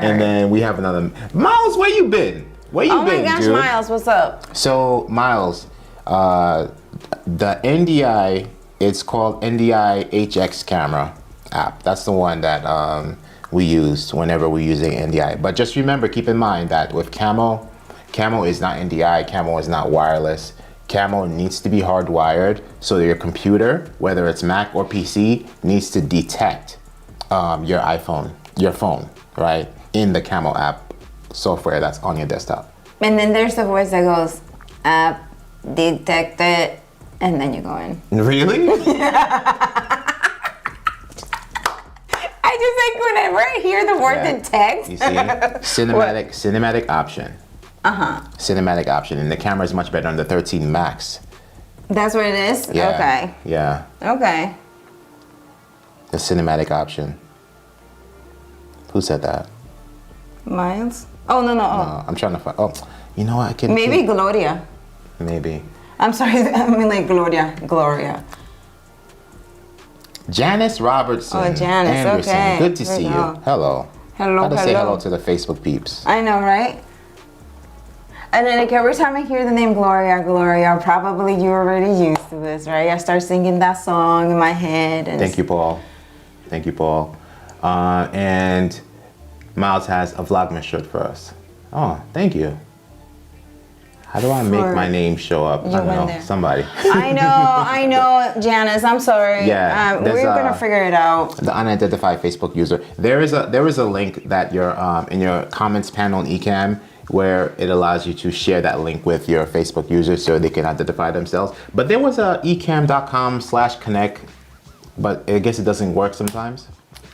And then we have another Miles. Where you been? Oh my gosh, dude? Miles, what's up? So Miles, the NDI, it's called NDI HX Camera app. That's the one that we use whenever we're using NDI. But just remember, keep in mind that with Camo is not NDI, Camo is not wireless. Camo needs to be hardwired, so that your computer, whether it's Mac or PC, needs to detect your phone, right? In the Camo app software that's on your desktop. And then there's the voice that goes, app detected, and then you go in. Really? I just like when I right here hear the word Yeah. detect? You see? Cinematic option. Cinematic option. And the camera is much better on the 13 Max. That's what it is? Yeah. Okay. Yeah. Okay. The cinematic option. Who said that? Miles? Oh, no. I'm trying to find. Oh, you know what? I can. Maybe Gloria. Maybe. I'm sorry. I mean, like Gloria. Janice Robertson. Oh, Janice. Anderson. Okay. Good to Here we see go. you. Hello. Hello. Gotta say hello to the Facebook peeps. I know, right? And then like every time I hear the name Gloria, probably you're already used to this, right? I start singing that song in my head. And Thank you, Paul. Thank you, Paul. And Miles has a Vlogmas shirt for us. Oh, thank you. How do I make my name show up? I don't know. there. Somebody. I know, Janice. I'm sorry. Yeah, we're gonna figure it out. The unidentified Facebook user. There is a link that you're in your comments panel in Ecamm where it allows you to share that link with your Facebook users so they can identify themselves. But there was a ecamm.com/connect, but I guess it doesn't work sometimes.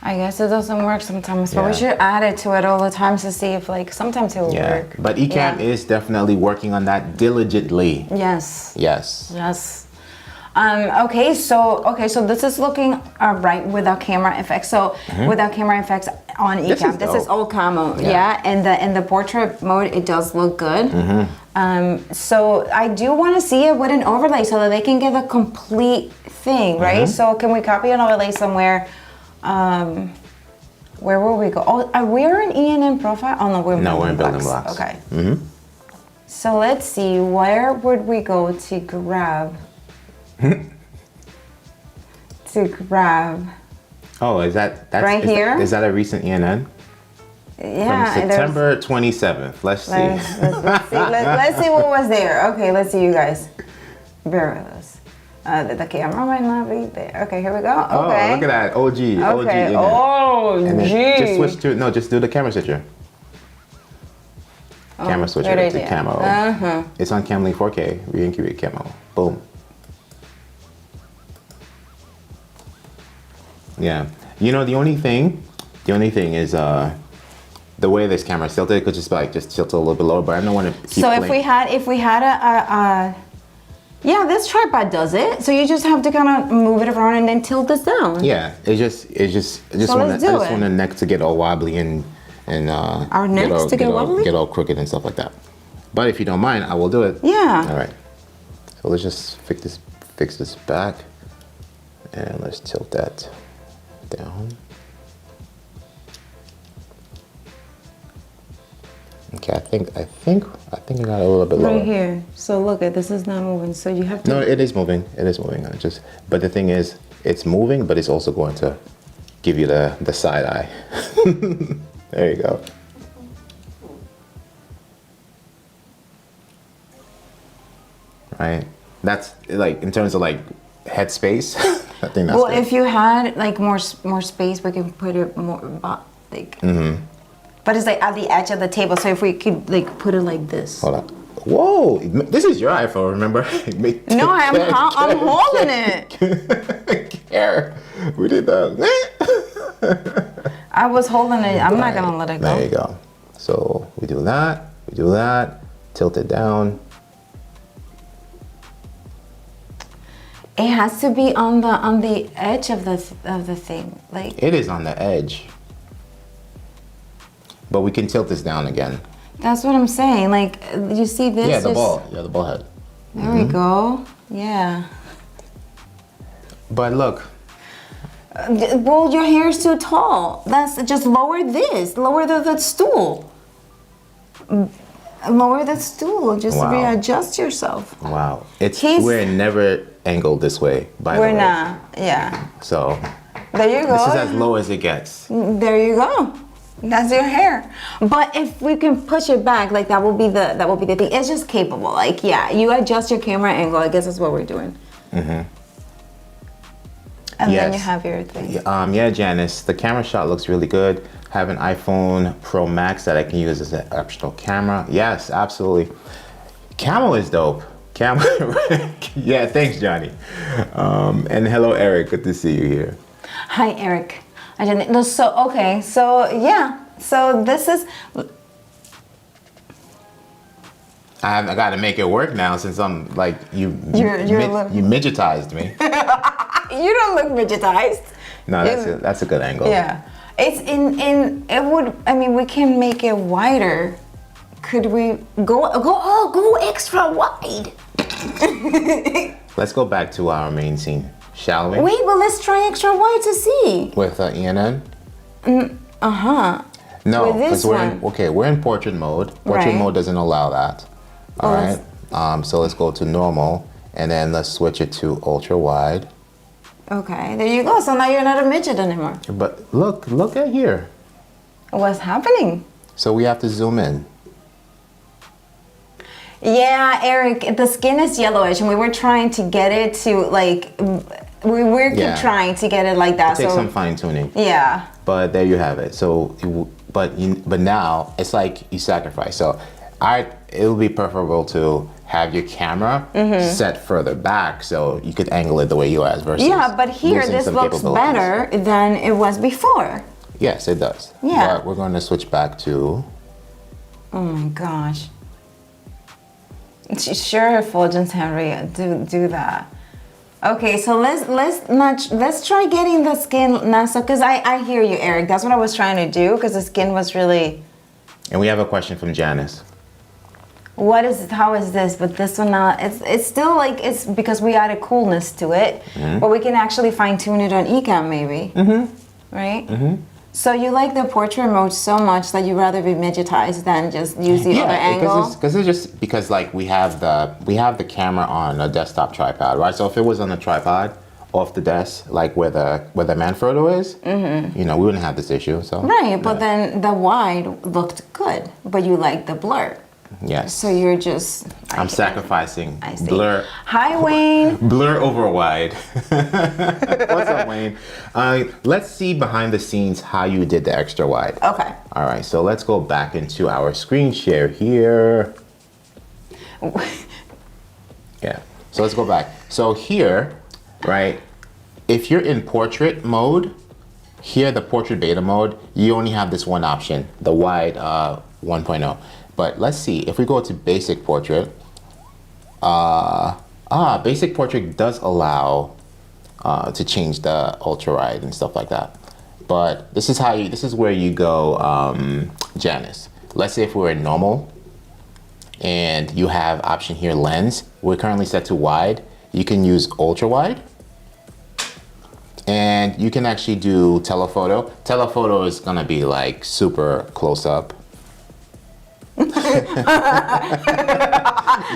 I guess it doesn't work sometimes, but Yeah. we should add it to it all the time to see if like sometimes it will Yeah, work. but Ecamm is definitely working on that diligently. Yes. Yes. Yes. Okay, so this is looking right without camera effects. So without camera effects on Ecamm, this is all Camo. Yeah, and in the portrait mode, it does look good. So I do want to see it with an overlay so that they can get a complete thing, right? So can we copy an overlay somewhere? Where will we go? Oh, we're in ENM profile. Oh no, we're in building blocks. Okay. So let's see. Where would we go to grab? Oh, that's right here? Is that a recent ENN? Yeah. From September 27th. Let's see. Let's see what was there. Okay, let's see you guys. Bear with us. The camera might not be there. Okay, here we go. Okay. Oh, look at that. OG. Okay. OG. And then just OG. switch to just do the camera switcher. Camera switcher good to idea. Camo. It's on Camlink 4K. Reincubate Camo. Boom. Yeah. You know, the only thing is the way this camera is tilted. It could just tilt a little bit lower, but I don't want to keep So playing. if we had a yeah, this tripod does it. So you just have to kind of move it around and then tilt this down. Yeah, I just want the neck to get all wobbly and Our necks to get wobbly? get all crooked and stuff like that. But if you don't mind, I will do it. Yeah. All right. So let's just fix this back, and let's tilt that down. Okay, I think I got a little bit lower. Right here. So look, this is not moving. So you have to. No, it is moving. It is moving. But the thing is, it's moving, but it's also going to give you the side eye. There you go. Right. That's like in terms of like head space. I think that's Well, good. if you had like more space, we can put it more like. But it's like at the edge of the table. So if we could like put it like this. Hold on. Whoa! This is your iPhone, remember? No, I'm holding it. Care. We did that. I was holding it. I'm not gonna let it go. There you go. So we do that. Tilt it down. It has to be on the edge of the thing, like. It is on the edge. But we can tilt this down again. That's what I'm saying. Like, you see this? Yeah, the ball. Yeah, the ball head. There we go. Yeah. But look. Well, your hair is too tall. That's just lower this. Lower the stool. Lower the stool. Just readjust yourself. Wow. We're never angled this way, by the way. We're not. Yeah. So. There you go. This is as low as it gets. There you go. That's your hair. But if we can push it back, like that will be the thing. It's just capable. Like, yeah, you adjust your camera angle. I guess that's what we're doing. And then you have your thing. Yeah, Janice, the camera shot looks really good. I have an iPhone Pro Max that I can use as an optional camera. Yes, absolutely. Camo is dope. Camo. Yeah, thanks, Johnny. And hello, Eric. Good to see you here. Hi, Eric. I didn't. No, so okay. So yeah. So this is. I got to make it work now since I'm like you. You're You midgetized me. You don't look midgetized. No, that's a good angle. Yeah. It's in. It would. I mean, we can make it wider. Could we go extra wide? Let's go back to our main scene, shall we? Wait, but let's try extra wide to see. With ENN? Uh-huh. No, With this because we're in portrait mode. Portrait Right. mode doesn't allow that. Oh, All right. So let's go to normal, and then let's switch it to ultra wide. Okay, there you go. So now you're not a midget anymore. But look at here. What's happening? So we have to zoom in. Yeah, Eric, the skin is yellowish, and we were trying to get it to like, we were Yeah. trying to get it like that. It takes so some fine tuning. yeah. But there you have it. So, but now it's like you sacrifice. So, it would be preferable to have your camera set further back so you could angle it the way you are versus. Yeah, but here losing this some looks capabilities. better than it was before. Yes, it does. Yeah. But we're going to switch back to. Oh my gosh. Sure, Fulgence Henry, do that. Okay, so let's try getting the skin now. So, because I hear you, Eric. That's what I was trying to do because the skin was really. And we have a question from Janice. How is this? But this one now, it's still like, it's because we added coolness to it, but we can actually fine tune it on Ecamm maybe, right? So you like the portrait mode so much that you'd rather be midgetized than just use the other angle? Because like we have the camera on a desktop tripod, right? So if it was on a tripod off the desk, like where the Manfrotto is, we wouldn't have this issue. So Right, but then the wide looked good, but you like the blur. Yes. So you're just. I'm sacrificing I see. blur. Hi, Wayne. Blur over wide. What's up, Wayne? Let's see behind the scenes how you did the extra wide. Okay. All right, so let's go back into our screen share here. Yeah, so let's go back. So here, right, if you're in portrait mode, here the portrait beta mode, you only have this one option, the wide 1.0. But let's see, if we go to basic portrait, basic portrait does allow to change the ultra wide and stuff like that. But this is where you go, Janice. Let's say if we're in normal and you have option here lens, we're currently set to wide. You can use ultra wide. And you can actually do telephoto. Telephoto is gonna be like super close up.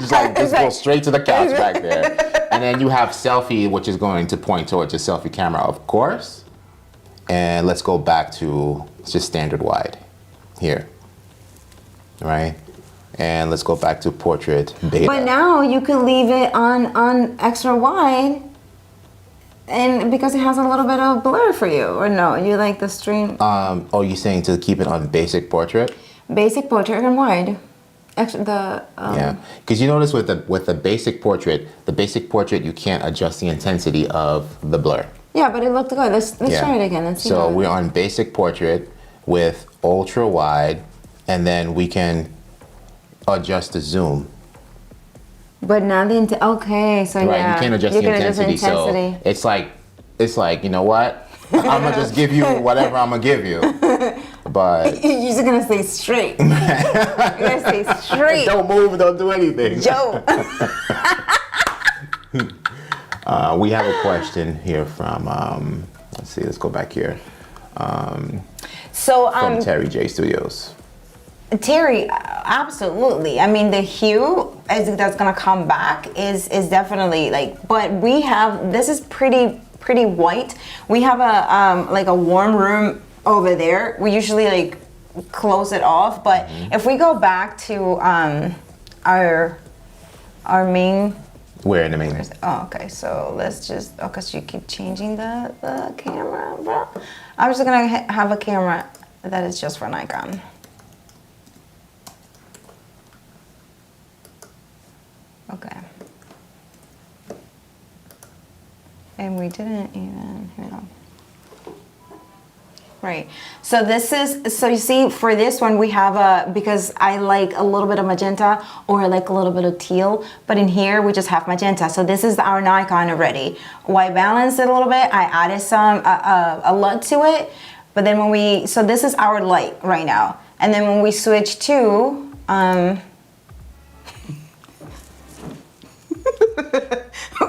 just go straight to the couch back there. And then you have selfie, which is going to point towards your selfie camera, of course. And let's go back to just standard wide here, right? And let's go back to portrait beta. But now you can leave it on extra wide, and because it has a little bit of blur for you, or no? You like the stream? You're saying to keep it on basic portrait? Basic portrait and wide. Yeah, because you notice with the basic portrait, you can't adjust the intensity of the blur. Yeah, but it looked good. Let's try it again. Let's see. So we're on basic portrait with ultra wide, and then we can adjust the zoom. But now okay, so right, yeah, you can't adjust the intensity. So it's like you know what? I'm gonna just give you whatever I'm gonna give you. But you're just gonna stay straight. You're gonna stay straight. Don't move, don't do anything. Joe. We have a question here from let's see, let's go back here. From Terry J Studios. Terry, absolutely. I mean, the hue that's gonna come back is definitely like. But we have this is pretty white. We have a like a warm room over there. We usually like close it off. But if we go back to our main. Where in the main? Oh, okay. So let's just because you keep changing the camera, bro. I'm just gonna have a camera that is just for Nikon. Okay. And we didn't even, Right. So this is, so you see, for this one we have because I like a little bit of magenta or I like a little bit of teal, but in here we just have magenta. So this is our Nikon already. White balance it a little bit. I added some, a lot to it, but then when we, so this is our light right now. And then when we switch to,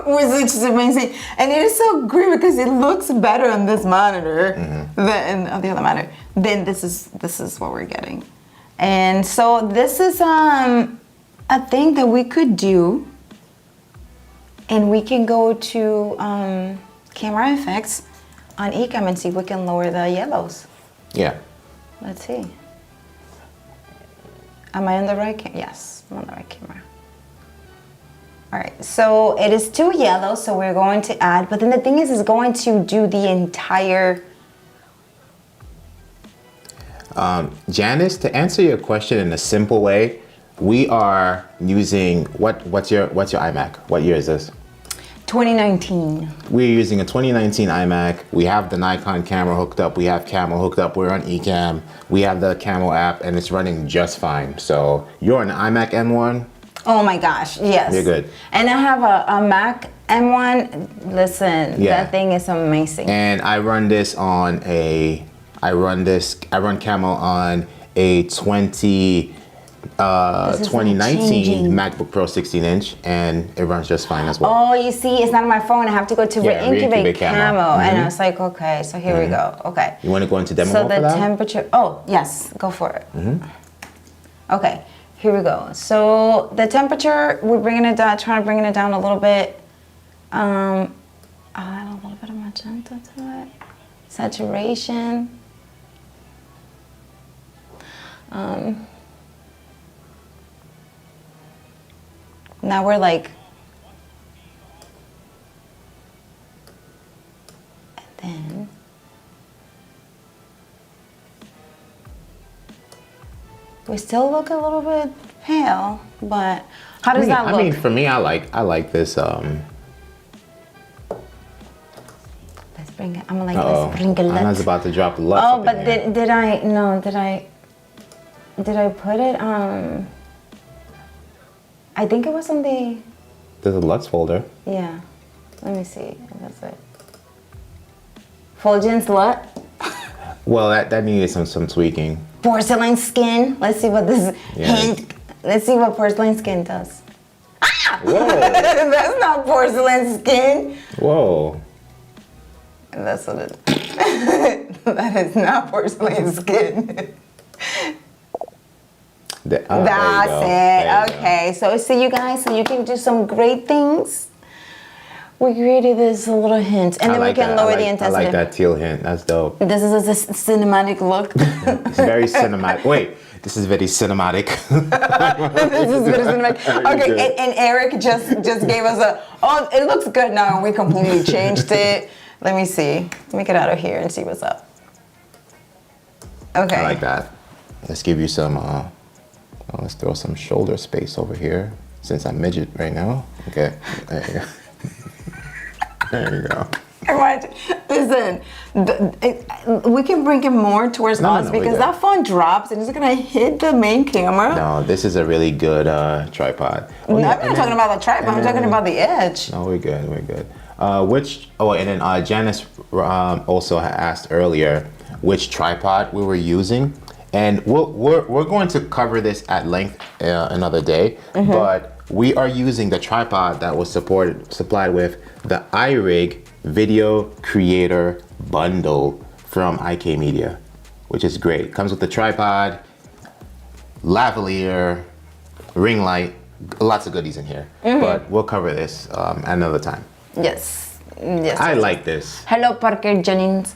which is amazing, and it is so great because it looks better on this monitor than on the other monitor. Then this is what we're getting, and so this is a thing that we could do, and we can go to camera effects on Ecamm and see if we can lower the yellows. Yeah. Let's see. Am I on the right camera? Yes, I'm on the right camera. All right, so it is too yellow, so we're going to add, but then the thing is, it's going to do the entire... Janice, to answer your question in a simple way, we are using, what's your iMac? What year is this? 2019. We're using a 2019 iMac. We have the Nikon camera hooked up. We have Camo hooked up. We're on Ecamm. We have the Camo app, and it's running just fine. So you're an iMac M1. Oh my gosh, yes. You're good. And I have a Mac M1. Listen, Yeah. that thing is amazing. And I run this on I run Camo on a 2019 MacBook Pro 16-inch, and it runs just fine as well. Oh, you see, it's not on my phone. I have to go to reincubate Camo. And I was like, okay, so here we go. Okay. You want to go into demo so mode the for that? temperature, oh, yes, go for it. Okay, here we go. So the temperature, we're bringing it down, trying to bring it down a little bit. I'll add a little bit of magenta to it. Saturation. Now we're like, and then we still look a little bit pale, but how does that look? I mean, for me, I like this. Let's bring it. I'm like, let's bring it. Anna's about to drop the LUTs. Oh, but did I put it I think it was on the... There's a LUTs folder. Yeah. Let me see if that's it. Fulgens LUT. Well, that needed some tweaking. Porcelain skin. Let's see what this hint. Let's see what porcelain skin does. Ah! Whoa. That's not porcelain skin. Whoa. That's what it that is not porcelain skin. That's it. Okay, so you guys, so you can do some great things. We created this little hint, and then we can lower the intensity. I like that teal hint. That's dope. This is a cinematic look. It's very cinematic. Wait, this is very cinematic. This is very cinematic. Okay, and Eric just gave us oh, it looks good now, and we completely changed it. Let me see. Let me get out of here and see what's up. Okay. I like that. Let's give you some. Let's throw some shoulder space over here, since I'm midget right now. Okay, there you go. There you go. Listen, we can bring it more towards us because that phone drops and it's gonna hit the main camera. No, this is a really good tripod. I'm not talking about the tripod, I'm talking about the edge. No, we're good, we're good. And then Janice also asked earlier which tripod we were using. And we're going to cover this at length another day, but we are using the tripod that was supplied with the iRig Video Creator Bundle from IK Media, which is great. Comes with the tripod, lavalier, ring light, lots of goodies in here. But we'll cover this another time. Yes. I like this. Hello, Parker Jennings.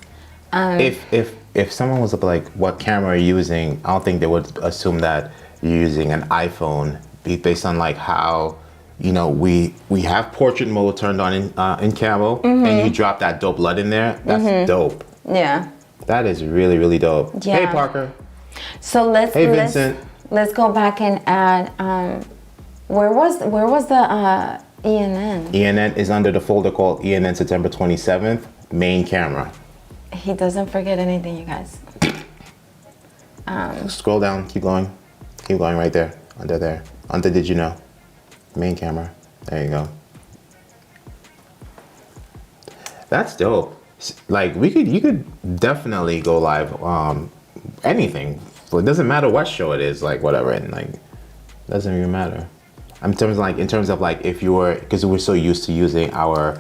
If someone was like, what camera are you using? I don't think they would assume that you're using an iPhone based on like how, you know, we have portrait mode turned on in Camo, and you drop that dope LUT in there. That's dope. Yeah. That is really, really dope. Yeah. Hey, Parker. So Hey, Vincent. Let's go back and add, where was the ENN? ENN is under the folder called ENN September 27th, main camera. He doesn't forget anything, you guys. Scroll down, keep going right there, under there, under did you know, main camera. There you go. That's dope. Like you could definitely go live, anything. It doesn't matter what show it is, like whatever, and like doesn't even matter. In terms of like if you were, because we're so used to using our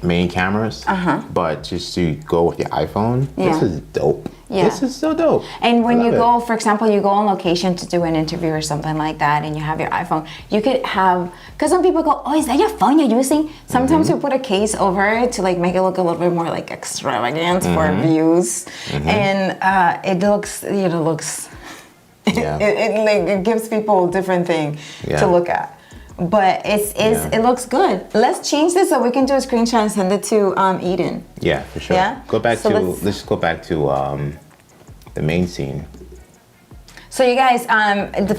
main cameras, but just to go with your iPhone, this is dope. Yeah. This is so dope. And when you go, for example, you go on location to do an interview or something like that, and you have your iPhone, you could have, because some people go, oh, is that your phone you're using? Sometimes we put a case over it to like make it look a little bit more like extravagant for views, and it looks, it gives people a different thing to look at. But it looks good. Let's change this so we can do a screenshot and send it to Eden. Yeah, for sure. Yeah? Go back to let's go back to the main scene. So you guys,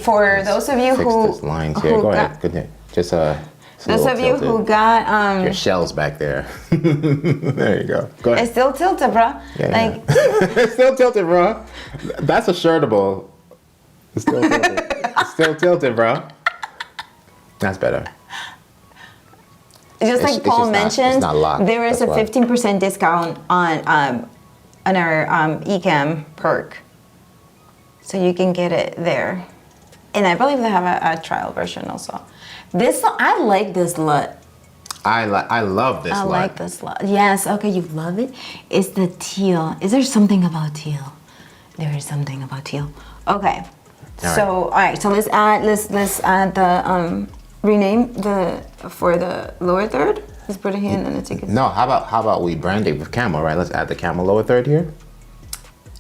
for those of you who fix lines here. Go ahead. Good. Just those of you who got your shells back there. There you go. Go ahead. It's still tilted, bro. Yeah. It's still tilted, bro. That's a shirtable. It's still tilted. It's still tilted, bro. That's better. Just like Paul mentioned, there is a 15% discount on our Ecamm perk, so you can get it there. And I believe they have a trial version also. I like this LUT. I love this LUT. I like this LUT. Yes. Okay, you love it. It's the teal. Is there something about teal? There is something about teal. Okay. All right. So let's add the rename for the lower third. Let's put it here and then let's take it. No, how about we brand it with Camo, right? Let's add the Camo lower third here.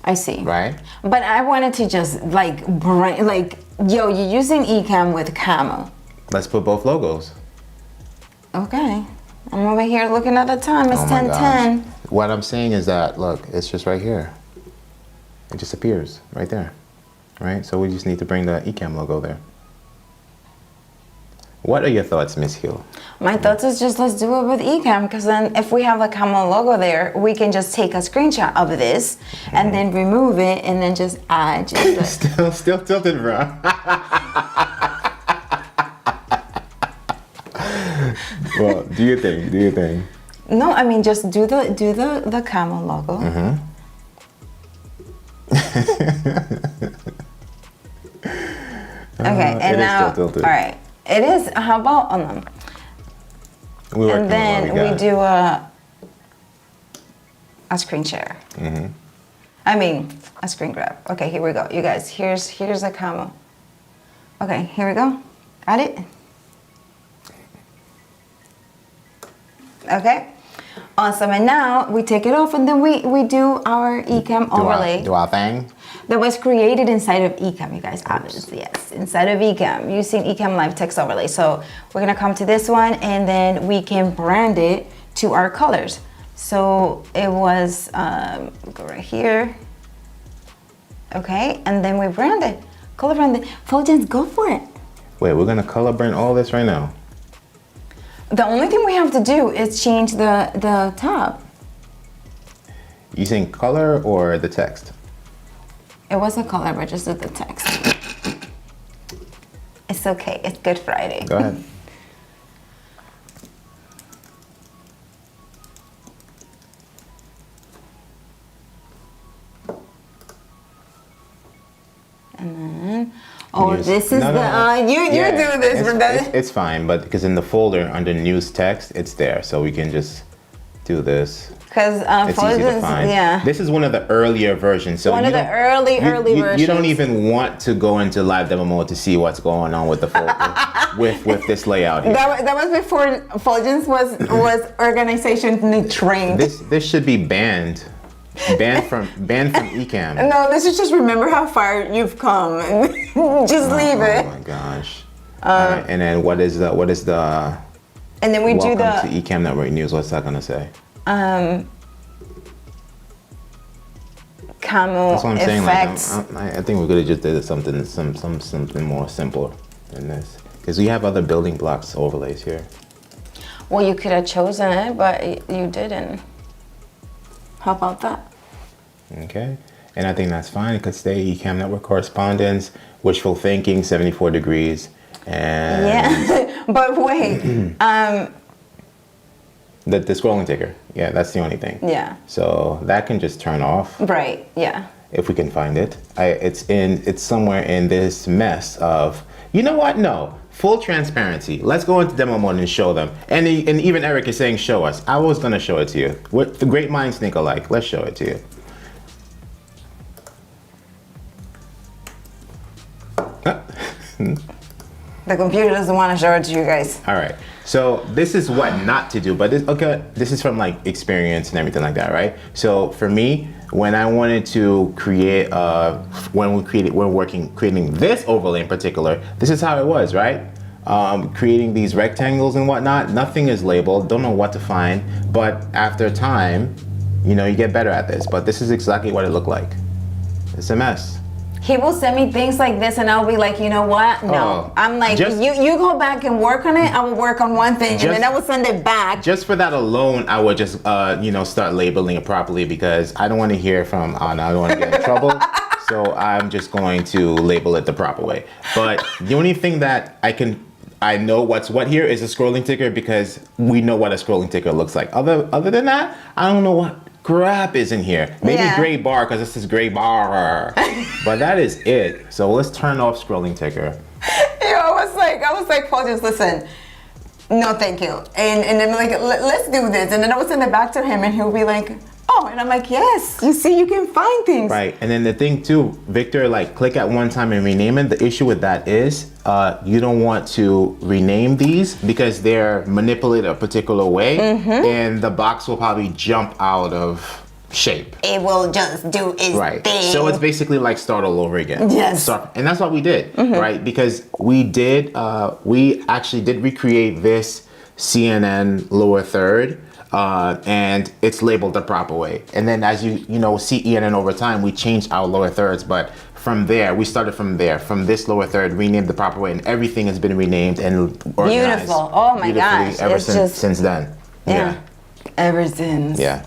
I see. Right. But I wanted to just you're using Ecamm with Camo. Let's put both logos. Okay. I'm over here looking at the time. It's 10:10. What I'm saying is that look, it's just right here. It just appears right there, right? So we just need to bring the Ecamm logo there. What are your thoughts, Miss Hill? My thoughts is just let's do it with Ecamm, because then if we have the Camo logo there, we can just take a screenshot of this and then remove it and then just add still tilted, bro. Well, do your thing. No, I mean just do the Camo logo. Okay, and now all right. It is. How about on them? And then we do a screen share. I mean, a screen grab. Okay, here we go. You guys, here's a Camo. Okay, here we go. Got it? Okay. Awesome. And now we take it off and then we do our Ecamm overlay. Do our thing? That was created inside of Ecamm, you guys. Obviously, yes. Inside of Ecamm, using Ecamm Live Text Overlay. So we're going to come to this one and then we can brand it to our colors. So it was, go right here. Okay. And then we brand it. Color brand it. Fulgens, go for it. Wait, we're going to color brand all this right now? The only thing we have to do is change the top. You saying color or the text? It was a color, but just did the text. It's okay. It's Good Friday. Go ahead. And then, this is you do this for that. It's fine, but because in the folder under news text, it's there, so we can just do this. Because it's easy to find. Yeah. This is one of the earlier versions. So one of the early versions. You don't even want to go into live demo mode to see what's going on with the folder with this layout here. That was before Fulgens was organizationally trained. This should be banned. Banned from Ecamm. No, this is just remember how far you've come and just leave it. Oh my gosh. All right, and then what is the and then we do the welcome to Ecamm Network News. What's that gonna say? Camo That's what I'm effects. saying. Like, I think we could have just did something more simpler than this, because we have other building blocks overlays here. Well, you could have chosen it, but you didn't. How about that? Okay. And I think that's fine. It could stay Ecamm network correspondence, wishful thinking, 74 degrees. And Yeah, but wait. the scrolling ticker. Yeah, that's the only thing. Yeah. So that can just turn off. Right, yeah. If we can find it. It's somewhere in this mess of, you know what? No. Full transparency. Let's go into demo mode and show them. And even Eric is saying, show us. I was gonna show it to you. What the great minds think alike. Let's show it to you. The computer doesn't want to show it to you guys. All right. So this is what not to do, but this is from like experience and everything like that, right? So for me, when I wanted to create, creating this overlay in particular, this is how it was, right? Creating these rectangles and whatnot, nothing is labeled, don't know what to find, but after time, you know, you get better at this, but this is exactly what it looked like. It's a mess. He will send me things like this and I'll be like, you know what? No. Oh, I'm like, you go back and work on it, I will work on one thing and then I will send it back. Just for that alone, I would just, start labeling it properly because I don't want to hear from Anna, I don't want to get in trouble. So I'm just going to label it the proper way. But the only thing that I know what's what here is a scrolling ticker because we know what a scrolling ticker looks like. Other than that, I don't know what crap is in here. Maybe gray bar because this is gray bar. But that is it. So let's turn off scrolling ticker. I was like, Paul, just listen. No, thank you. And then like, let's do this. And then I would send it back to him and he'll be like, oh, and I'm like, yes, you see, you can find things. Right, and then the thing too, Victor, like click at one time and rename it. The issue with that is you don't want to rename these because they're manipulated a particular way and the box will probably jump out of shape. It will just do its thing. So it's basically like start all over again. Yes. And that's what we did, right? Because we actually did recreate this CNN lower third and it's labeled the proper way. And then as you see ENN over time, we changed our lower thirds, but from there, we started from this lower third, renamed the proper way, and everything has been renamed and organized. Beautiful. Oh my gosh. Ever since then. Yeah. Ever since. Yeah.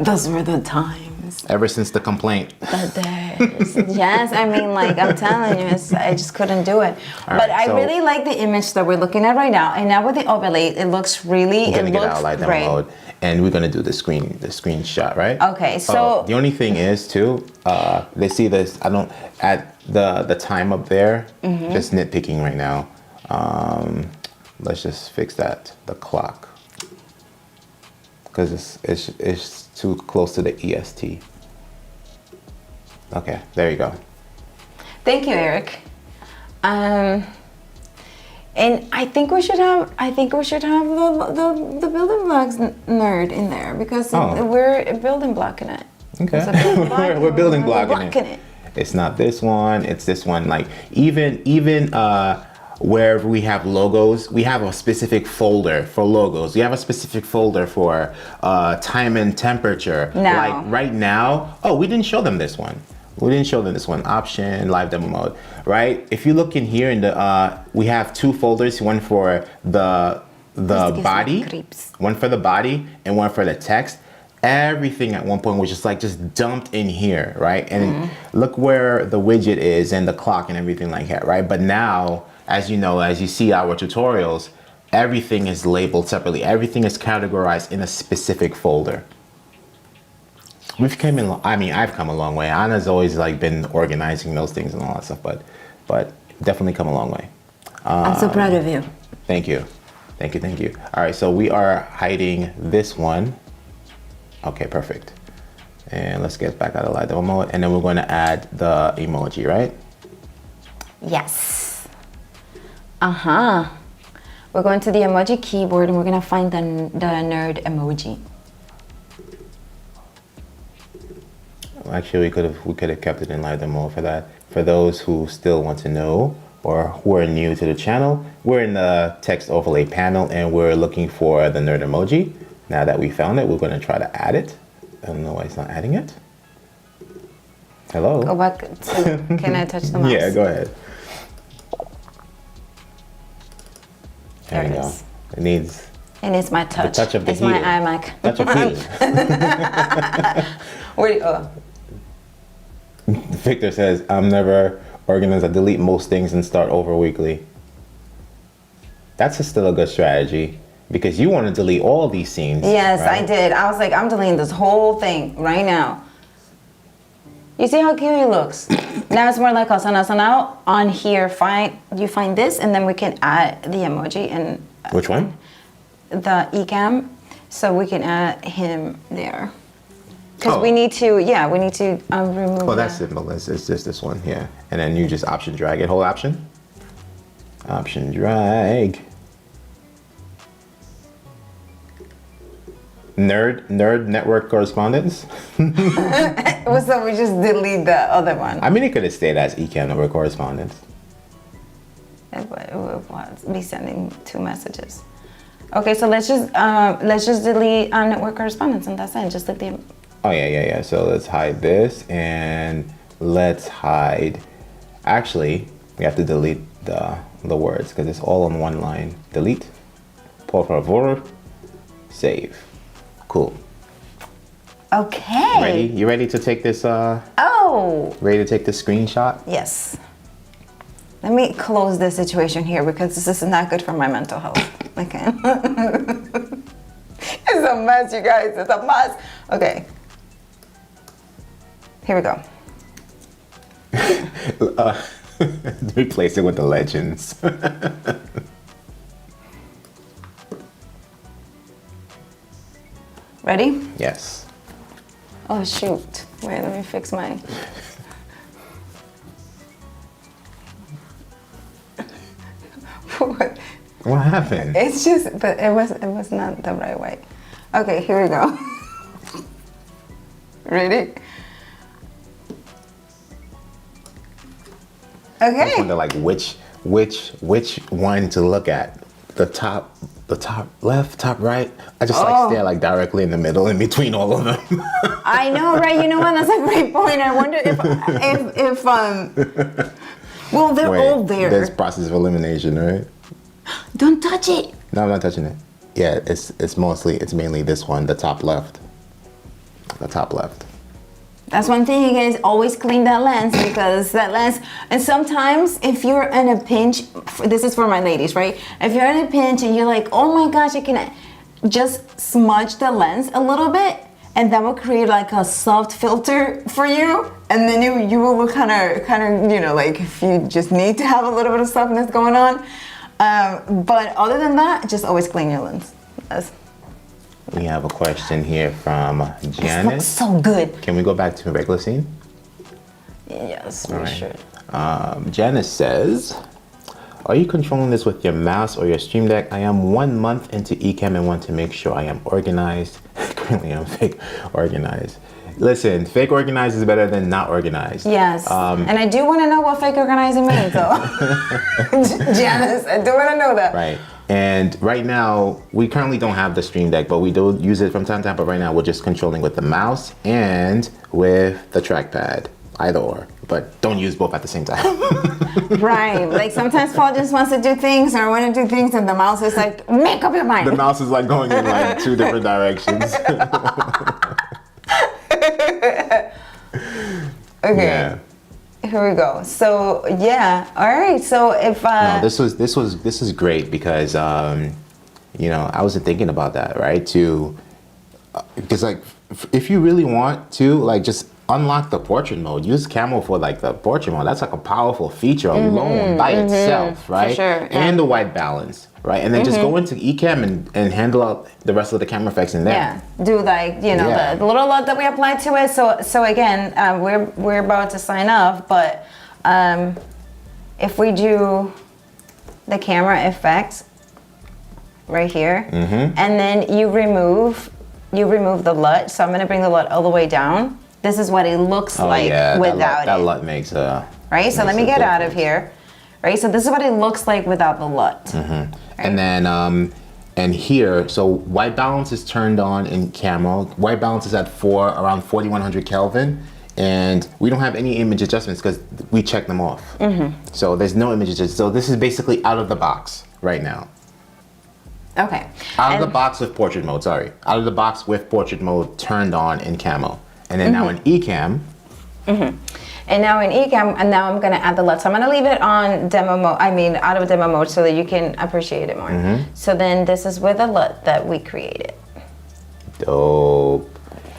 Those were the times. Ever since the complaint. The days. Yes, I mean, like, I'm telling you, I just couldn't do it. But I really like the image that we're looking at right now. And now with the overlay, it looks really, we're gonna get out light demo mode, and we're gonna do the screenshot, right? Okay, so the only thing is too, they see this. I don't at the time up there. Just nitpicking right now. Let's just fix that. The clock, because it's too close to the EST. Okay, there you go. Thank you, Eric. And I think we should have the building blocks nerd in there because we're building blocking it. Okay, we're building blocking it. It's not this one. It's this one. Like even wherever we have logos, we have a specific folder for logos. We have a specific folder for time and temperature. Like right now, we didn't show them this one. Option, live demo mode, right? If you look in here in the, we have two folders, one for the body, one for the body and one for the text. Everything at one point was just dumped in here, right? And look where the widget is and the clock and everything like that, right? But now, as you see our tutorials, everything is labeled separately. Everything is categorized in a specific folder. I've come a long way. Anna's always been organizing those things and all that stuff, but definitely come a long way. I'm so proud of you. Thank you. All right, so we are hiding this one. Okay, perfect. And let's get back out of live demo mode, and then we're going to add the emoji, right? Yes. We're going to the emoji keyboard, and we're going to find the nerd emoji. Actually, we could have kept it in live demo for that. For those who still want to know or who are new to the channel, we're in the text overlay panel and we're looking for the nerd emoji. Now that we found it, we're going to try to add it. I don't know why it's not adding it. Hello. Go back to, can I touch the mouse? Yeah, go ahead. There you go. It needs my touch. The touch of the it's heel. my iMac. Touch of heel. Victor says, I'm never organized. I delete most things and start over weekly. That's still a good strategy because you want to delete all these scenes. Yes, right? I did. I was like, I'm deleting this whole thing right now. You see how cute he looks? Now it's more like Asana. So now on here, you find this, and then we can add the emoji and Which one? the Ecamm, so we can add him there. Because Oh. we need to remove. Well, that's simple. It's just this one here, and then you just option drag it. Hold option. Option drag. Nerd network correspondence. So we just delete the other one. I mean, it could have stayed as Ecamm network correspondence. It would be sending 2 messages. Okay, so let's just delete our network correspondence, and that's it. Just leave the. Oh yeah. So let's hide this, and let's hide. Actually, we have to delete the words because it's all on one line. Delete. Por favor. Save. Cool. Okay. Ready? You ready to take this? Oh. Ready to take this screenshot? Yes. Let me close this situation here because this is not good for my mental health. Okay. It's a mess, you guys. It's a mess. Okay. Here we go. Replace it with the legends. Ready? Yes. Oh, shoot. Wait, let me fix my. What? What happened? It's just, but it was not the right way. Okay, here we go. Ready? I Okay. just wonder like which one to look at. The top left, top right. I just like stare like directly in the middle in between all of them. I know, right? You know what? That's a great point. I wonder if well, they're all there. There's process of elimination, right? Don't touch it. No, I'm not touching it. Yeah, it's mainly this one, the top left. The top left. That's one thing, you guys always clean that lens because that lens, and sometimes if you're in a pinch, this is for my ladies, right? If you're in a pinch and you're like, oh my gosh, I can just smudge the lens a little bit, and that will create like a soft filter for you, and then you will look kind of, you know, like if you just need to have a little bit of softness going on. But other than that, just always clean your lens. We have a question here from This Janice. looks so good. Can we go back to a regular scene? Yes, we All right. should. Janice says, are you controlling this with your mouse or your Stream Deck? I am 1 month into Ecamm and want to make sure I am organized. Currently I'm fake organized. Listen, fake organized is better than not organized. Yes, and I do want to know what fake organizing means, so. Janice, I do want to know that. Right. And right now, we currently don't have the Stream Deck, but we do use it from time to time. But right now, we're just controlling with the mouse and with the trackpad, either or. But don't use both at the same time. Right, like sometimes Paul just wants to do things or want to do things, and the mouse is like, make up your mind. The mouse is like going in like 2 different directions. Okay. Yeah. Here we go. So yeah, all right. So if No, this is great because you know, I wasn't thinking about that, right? Because like if you really want to like just unlock the portrait mode, use Camo for like the portrait mode. That's like a powerful feature alone by itself, right? sure, yeah. And the white balance, right? And then just go into Ecamm and handle out the rest of the camera effects in there. yeah, do like, you know, Yeah. the little lot that we applied to it. So again, we're about to sign off, but if we do the camera effects right here, and then you remove the LUT. So I'm gonna bring the LUT all the way down. This is what it looks like without that it. LUT makes a Right. So let me makes a get out of difference. here. Right. So this is what it looks like without the LUT. And then and here, so white balance is turned on in Camo. White balance is at around 4100 Kelvin, and we don't have any image adjustments because we check them off. So there's no image adjustments. So this is basically out of the box right now. Okay. Out of the box with portrait mode, sorry. Out of the box with portrait mode turned on in Camo. And then now in Ecamm. And now in Ecamm, and now I'm gonna add the LUT. So I'm gonna leave it on demo mode, out of demo mode so that you can appreciate it more. So then this is with a LUT that we created. Dope.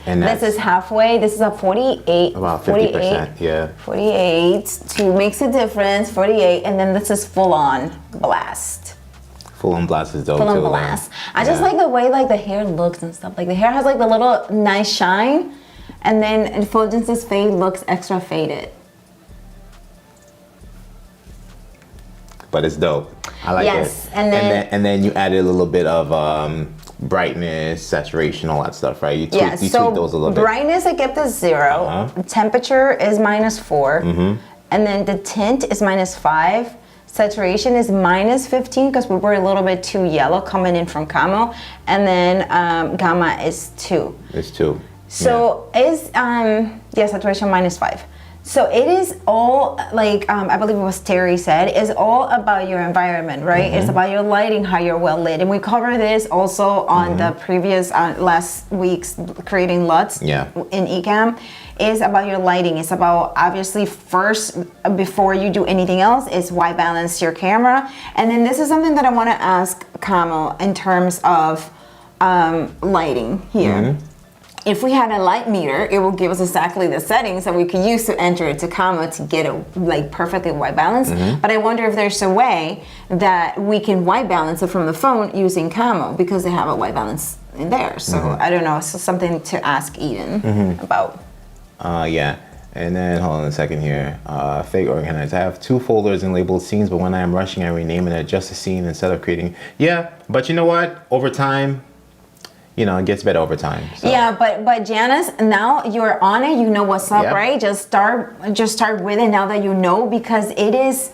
And this is halfway. This is a 48. About 50%, yeah. 48 to makes a difference, 48. And then this is full on blast. Full on blast is dope Full on too. blast. I just like the way like the hair looks and stuff. Like the hair has like the little nice shine. And then Fulgence's fade looks extra faded. But it's dope. I like yes, it. And then you added a little bit of brightness, saturation, all that stuff, right? You tweaked those a little bit. Brightness I kept at 0. Temperature is -4. And then the tint is -5. Saturation is -15 because we were a little bit too yellow coming in from Camo. And then gamma is 2. It's 2. So is saturation -5. So it is all like I believe it was Terry said, is all about your environment, right? It's about your lighting, how you're well lit, and we covered this also on the previous last week's creating LUTs in Ecamm. Is about your lighting. It's about obviously first before you do anything else is why balance your camera, and then this is something that I want to ask Camo in terms of lighting here. If we had a light meter, it will give us exactly the settings that we could use to enter it to Camo to get it like perfectly white balance. But I wonder if there's a way that we can white balance it from the phone using Camo because they have a white balance in there. So I don't know. It's something to ask Eden about. Yeah. And then hold on a second here. Fake organized. I have 2 folders and labeled scenes, but when I am rushing, I rename and adjust the scene instead of creating. Yeah, but you know what? Over time, you know, it gets better over time. So. Yeah, but Janice, now you're on it. You know what's up, right? Just start with it now that you know, because it is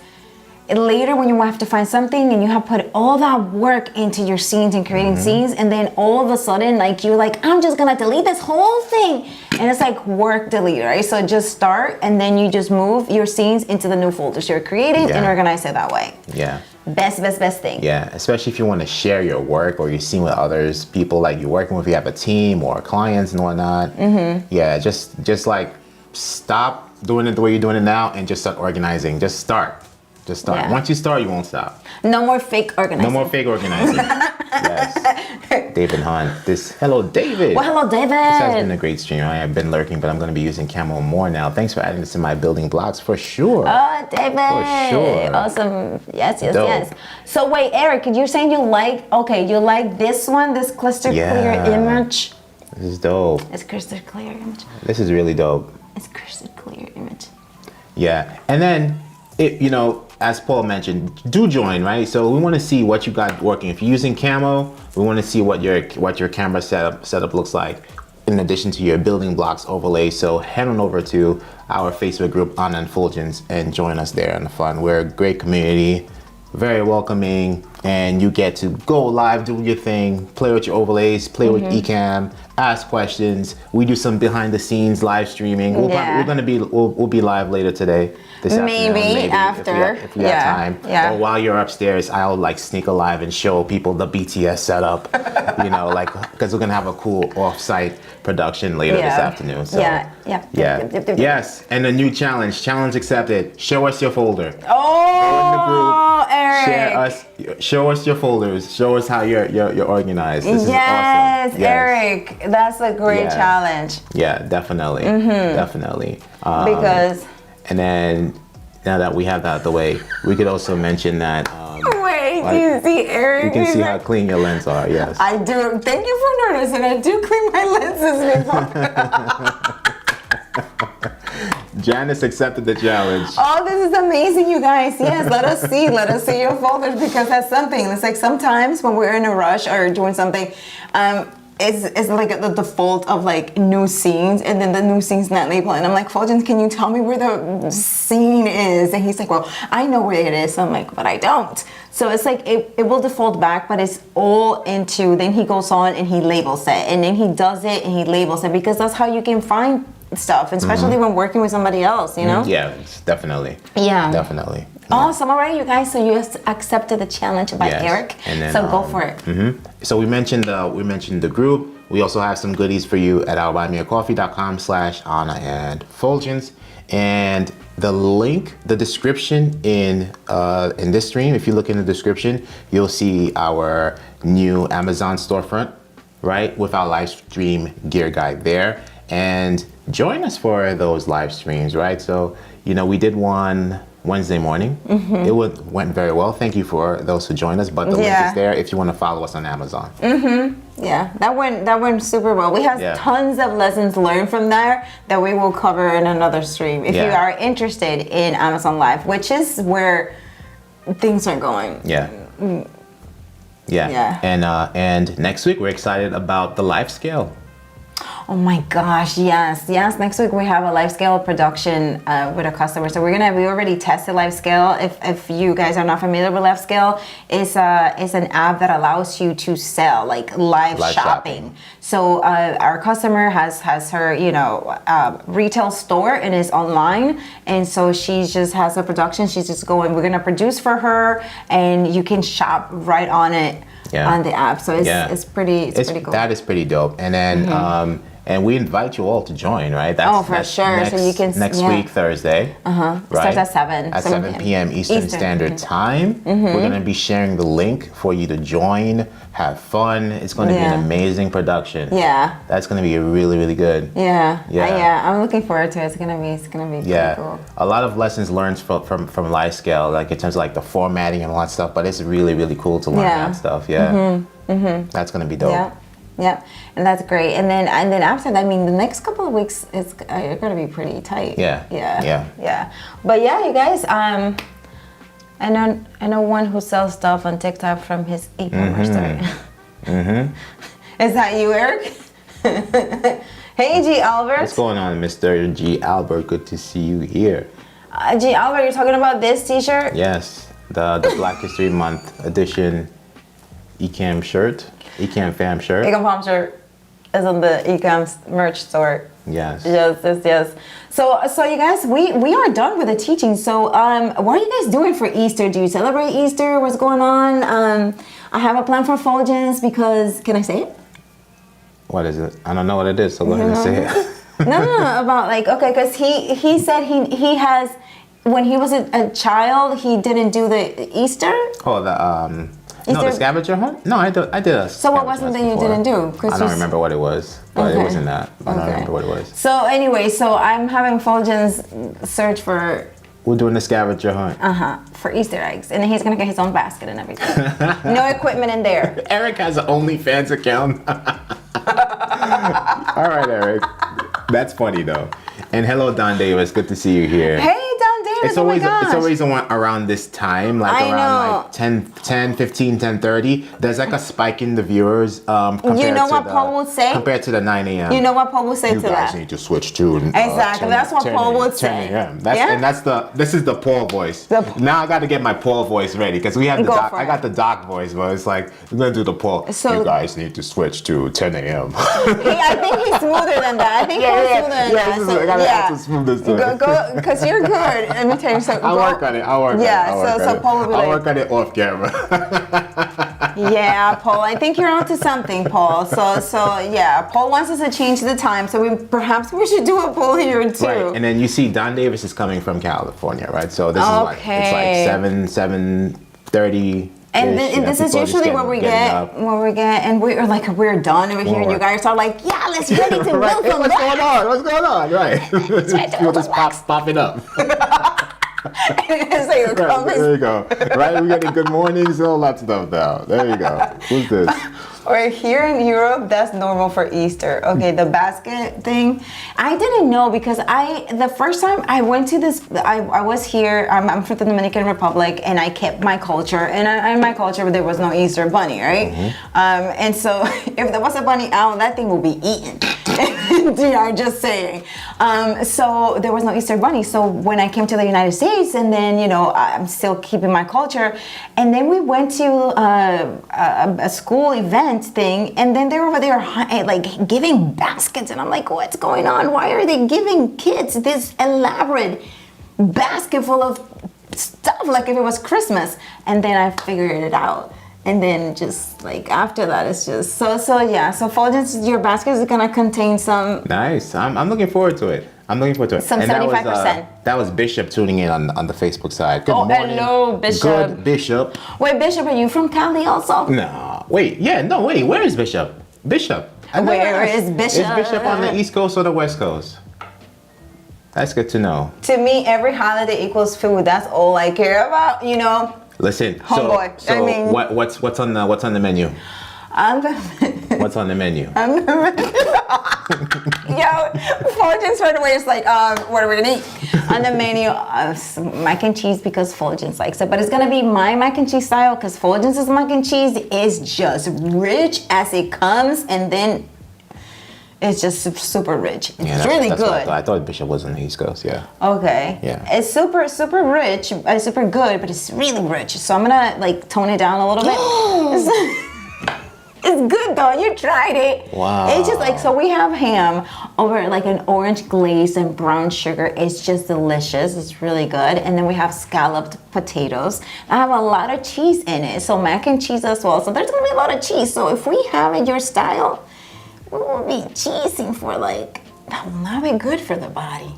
later when you have to find something and you have put all that work into your scenes and creating scenes, and then all of a sudden, like you're like, I'm just gonna delete this whole thing, and it's like work delete, right? So just start, and then you just move your scenes into the new folders you're creating and organize it that way. Yeah. Best thing. Yeah, especially if you want to share your work or you're seeing with others, people like you're working with, you have a team or clients and whatnot. Yeah, just like stop doing it the way you're doing it now and just start organizing. Just start. Yeah. Once you start, you won't stop. No more fake organizing. No more fake organizing. Yes. David Hunt. Hello, David. Well, hello, David. This has been a great stream. I have been lurking, but I'm going to be using Camo more now. Thanks for adding this to my building blocks for sure. Oh, David. For sure. Awesome. Yes. So wait, Eric, you're saying you like this one, this crystal clear image? This is dope. It's crystal clear image. This is really dope. It's crystal clear image. Yeah, and then as Paul mentioned, do join, right? So we want to see what you got working. If you're using Camo, we want to see what your camera setup looks like, in addition to your building blocks overlay. So head on over to our Facebook group, anaandfuljens, and join us there in the fun. We're a great community, very welcoming, and you get to go live, do your thing, play with your overlays, play with Ecamm, ask questions. We do some behind the scenes live streaming. We'll be live later today. Maybe after, if we have time. Yeah. Or while you're upstairs, I'll like sneak alive and show people the BTS setup. Because we're gonna have a cool off-site production later this afternoon. So, yes, and a new challenge. Challenge accepted. Show us your folder. Oh, Eric. Show us your folders. Show us how you're organized. This is awesome. Yes, Eric. That's a great challenge. Yeah, definitely. Definitely. Because. And then, now that we have that out of the way, we could also mention that. Wait, do you see Eric? You can see how clean your lenses are, yes. I do. Thank you for noticing. I do clean my lenses before. Janice accepted the challenge. Oh, this is amazing, you guys. Yes, let us see your folders, because that's something. It's like sometimes when we're in a rush or doing something, it's like the default of like new scenes, and then the new scene's not labeled, and I'm like, Fulgens, can you tell me where the scene is? And he's like, well, I know where it is. So I'm like, but I don't. So it's like it will default back, but it's all into, then he goes on and he labels it, and then he does it and he labels it, because that's how you can find stuff, especially when working with somebody else, you know? Yeah, it's definitely. Yeah. Definitely. Awesome. All right, you guys. So you accepted the challenge by Eric. And then, so go for it. So we mentioned the group. We also have some goodies for you at our buymeacoffee.com/anaandfuljens. And the link, the description in this stream, if you look in the description, you'll see our new Amazon storefront, right? With our live stream gear guide there. And join us for those live streams, right? So, we did one Wednesday morning. It went very well. Thank you for those who joined us, but the link is there if you want to follow us on Amazon. Yeah, that went super well. We have tons of lessons learned from there that we will cover in another stream. If you are interested in Amazon Live, which is where things are going. Yeah. And next week we're excited about the Livescale. Oh my gosh, yes. Next week we have a Livescale production with a customer. So we already tested Livescale. If you guys are not familiar with Livescale, it's an app that allows you to sell like live shopping. So our customer has her retail store and is online, and so she just has a production. She's just we're gonna produce for her, and you can shop right on it. On the app, so it's pretty cool. That is pretty dope. And then and we invite you all to join, right? That's sure. Next, so you can next week Thursday. Right? Starts at 7. At 7 p.m. Eastern Standard Time. We're gonna be sharing the link for you to join, have fun. It's gonna be an amazing production. Yeah. That's gonna be really, really good. Yeah. I'm looking forward to it. It's gonna be pretty cool. A lot of lessons learned from Livescale, like in terms of like the formatting and all that stuff. But it's really, really cool to learn that stuff. Yeah. That's gonna be dope. Yeah, and that's great. And then after that, I mean, the next couple of weeks it's gonna be pretty tight. Yeah. But yeah, you guys, I know one who sells stuff on TikTok from his e-commerce store. Is that you, Eric? Hey, G. Albert. What's going on, Mr. G. Albert? Good to see you here. G. Albert, you're talking about this T-shirt? Yes, the Black History Month edition Ecamm shirt. Ecamm fam shirt. Ecamm fam shirt is on the Ecamm merch store. Yes. So you guys, we are done with the teaching. So what are you guys doing for Easter? Do you celebrate Easter? What's going on? I have a plan for Fulgens because, can I say it? What is it? I don't know what it is, so go ahead and say it. No, about because he said he has, when he was a child, he didn't do the Easter. Oh, the scavenger hunt? No, I did. So what was it that you didn't do? I don't remember what it was, but it wasn't that. I don't remember what it was. So anyway, I'm having Fulgens search for. We're doing the scavenger hunt. For Easter eggs, and he's gonna get his own basket and everything. No equipment in there. Eric has an OnlyFans account. All right, Eric. That's funny though. And hello, Don Davis. Good to see you here. Hey, Don Davis. It's always around this time, like around 10, 15, 10:30. There's like a spike in the viewers. Paul would say? Compared to the 9 a.m. You know what Paul would say to that? You guys need to switch to exactly. That's what Paul would say. 10 a.m. This is the Paul voice. Now I got to get my Paul voice ready because we have the doc. I got the doc voice, but it's like we're gonna do the Paul. So, you guys need to switch to 10 a.m. I think he's smoother than that. I think Paul's smoother than that. I gotta smooth this thing. Go, because you're good. Let me tell you something. I'll work on it. Paul will be I'll work on it off camera. Yeah, Paul, I think you're onto something, Paul. So yeah, Paul wants us to change the time, so perhaps we should do a poll here too. Right, and then you see Don Davis is coming from California, right? So this is like it's like 7:30. And this is usually where we get, and we're done over here, and you guys are like, yeah, let's ready to welcome. What's going on? Right. Feel this popping up. There you go. Right, we're getting good mornings and all that stuff now. There you go. Who's this? Or here in Europe, that's normal for Easter. Okay, the basket thing. I didn't know because the first time I went to this, I was here, I'm from the Dominican Republic, and I kept my culture. And in my culture, there was no Easter bunny, right? And so if there was a bunny out, that thing will be eaten. Yeah, just saying. So there was no Easter bunny. So when I came to the United States, and then, I'm still keeping my culture. And then we went to a school event thing, and then they're over there like giving baskets, and I'm like, what's going on? Why are they giving kids this elaborate basket full of stuff like if it was Christmas? And then I figured it out. And then just like after that, it's just so yeah. So Fulgence, your basket is gonna contain some. Nice. I'm looking forward to it. I'm looking forward to it. Some And 75%. That was Bishop tuning in on the Facebook side. Good Oh, morning. hello, Bishop. Good Bishop. Wait, Bishop, are you from Cali also? No. Wait. Yeah. No. Wait. Where is Bishop? Bishop. Where is Bishop? Is Bishop on the East Coast or the West Coast? That's good to know. To me, every holiday equals food. That's all I care about. You know. Listen. Homeboy. So I mean, what's on the menu? What's on the menu? Yo, Fulgence right away is like, what are we gonna eat? On the menu, some mac and cheese because Fulgence likes it, but it's gonna be my mac and cheese style because Fulgence's mac and cheese is just rich as it comes, and then it's just super rich. It's really that's good. I thought Bishop was on the East Coast. Yeah. Okay. Yeah. It's super rich, super good, but it's really rich. So I'm gonna like tone it down a little bit. It's good though. You tried it. Wow. It's just like, so we have ham over like an orange glaze and brown sugar. It's just delicious. It's really good. And then we have scalloped potatoes. I have a lot of cheese in it. So mac and cheese as well. So there's gonna be a lot of cheese. So if we have it your style, we will be cheesing for like, that will not be good for the body.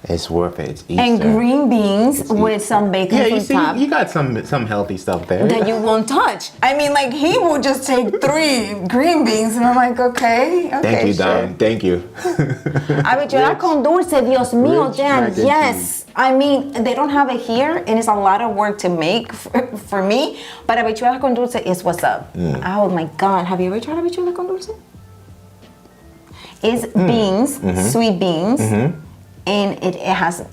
It's worth it. It's Easter. And green beans with some bacon you on see, top. you got some healthy stuff there. That you won't touch. I mean, like, he will just take 3 green beans, and I'm like, okay, Thank you, sure. Don. Thank you. Habichuela con dulce, Dios mío, rich Dan, mac and yes. I mean, they don't have it here, and it's a lot of work to make for me, but habichuela con dulce is what's up. Oh my God, have you ever tried habichuela con dulce? It's beans, sweet beans, and it has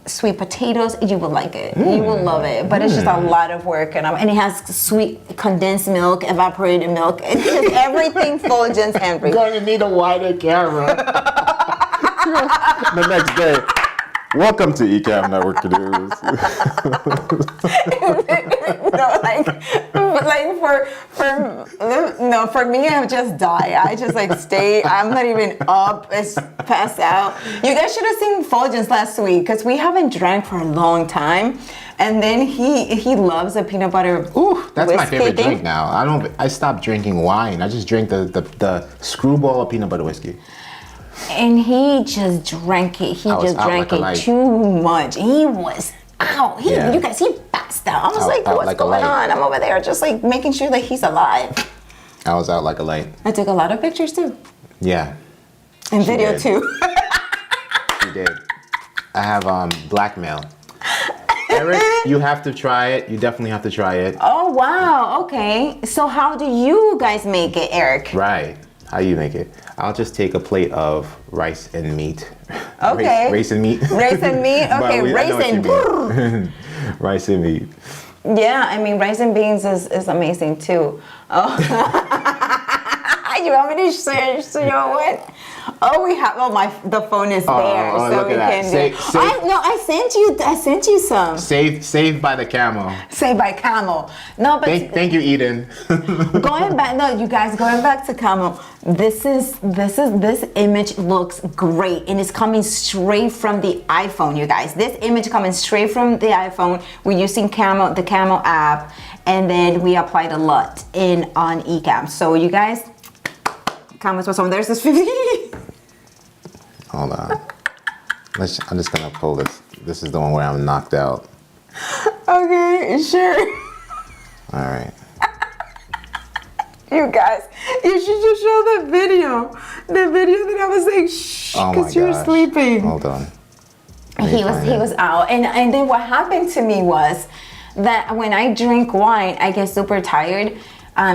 sweet potatoes. You will like it. You will love it. But it's just a lot of work, and it has sweet condensed milk, evaporated milk. It's just everything Fulgence Henry. Gonna need a wider camera. The next day. Welcome to Ecamm Network News. No, for me, I just die. I just like stay. I'm not even up. It's passed out. You guys should have seen Fulgence last week because we haven't drank for a long time, and then he loves a peanut butter. Ooh, that's my whiskey favorite thing. drink now. I stopped drinking wine. I just drink the screwball of peanut butter whiskey. And he just drank it. He just drank it too much. He was out. You guys, he passed out. I was like, what's going on? I'm over there just like making sure that he's alive. I was out like a light. I took a lot of pictures too. Yeah. And video did. too. She did. I have Blackmail. Eric, you have to try it. You definitely have to try it. Oh, wow. Okay. So how do you guys make it, Eric? Right. How you make it? I'll just take a plate of rice and meat. Okay. Rice and meat. Rice and meat? Okay, rice and rice and meat. Yeah, I mean, rice and beans is amazing too. Oh. You want me to show what? Oh, we have. The phone is there, so look we at can. that. I sent you some. Saved by the Camo. Saved by Camo. No, but thank you, Eden. going back. No, you guys, going back to Camo. This image looks great, and it's coming straight from the iPhone. You guys, this image coming straight from the iPhone. We're using the Camo app, and then we applied a lot on Ecamm. So you guys. Comments was on. There's this 50. Hold on. I'm just gonna pull this. This is the one where I'm knocked out. Okay, sure. All right. You guys, you should just show the video. The video that I was like, shh, because you were sleeping. Hold on. He was out, and then what happened to me was that when I drink wine, I get super tired.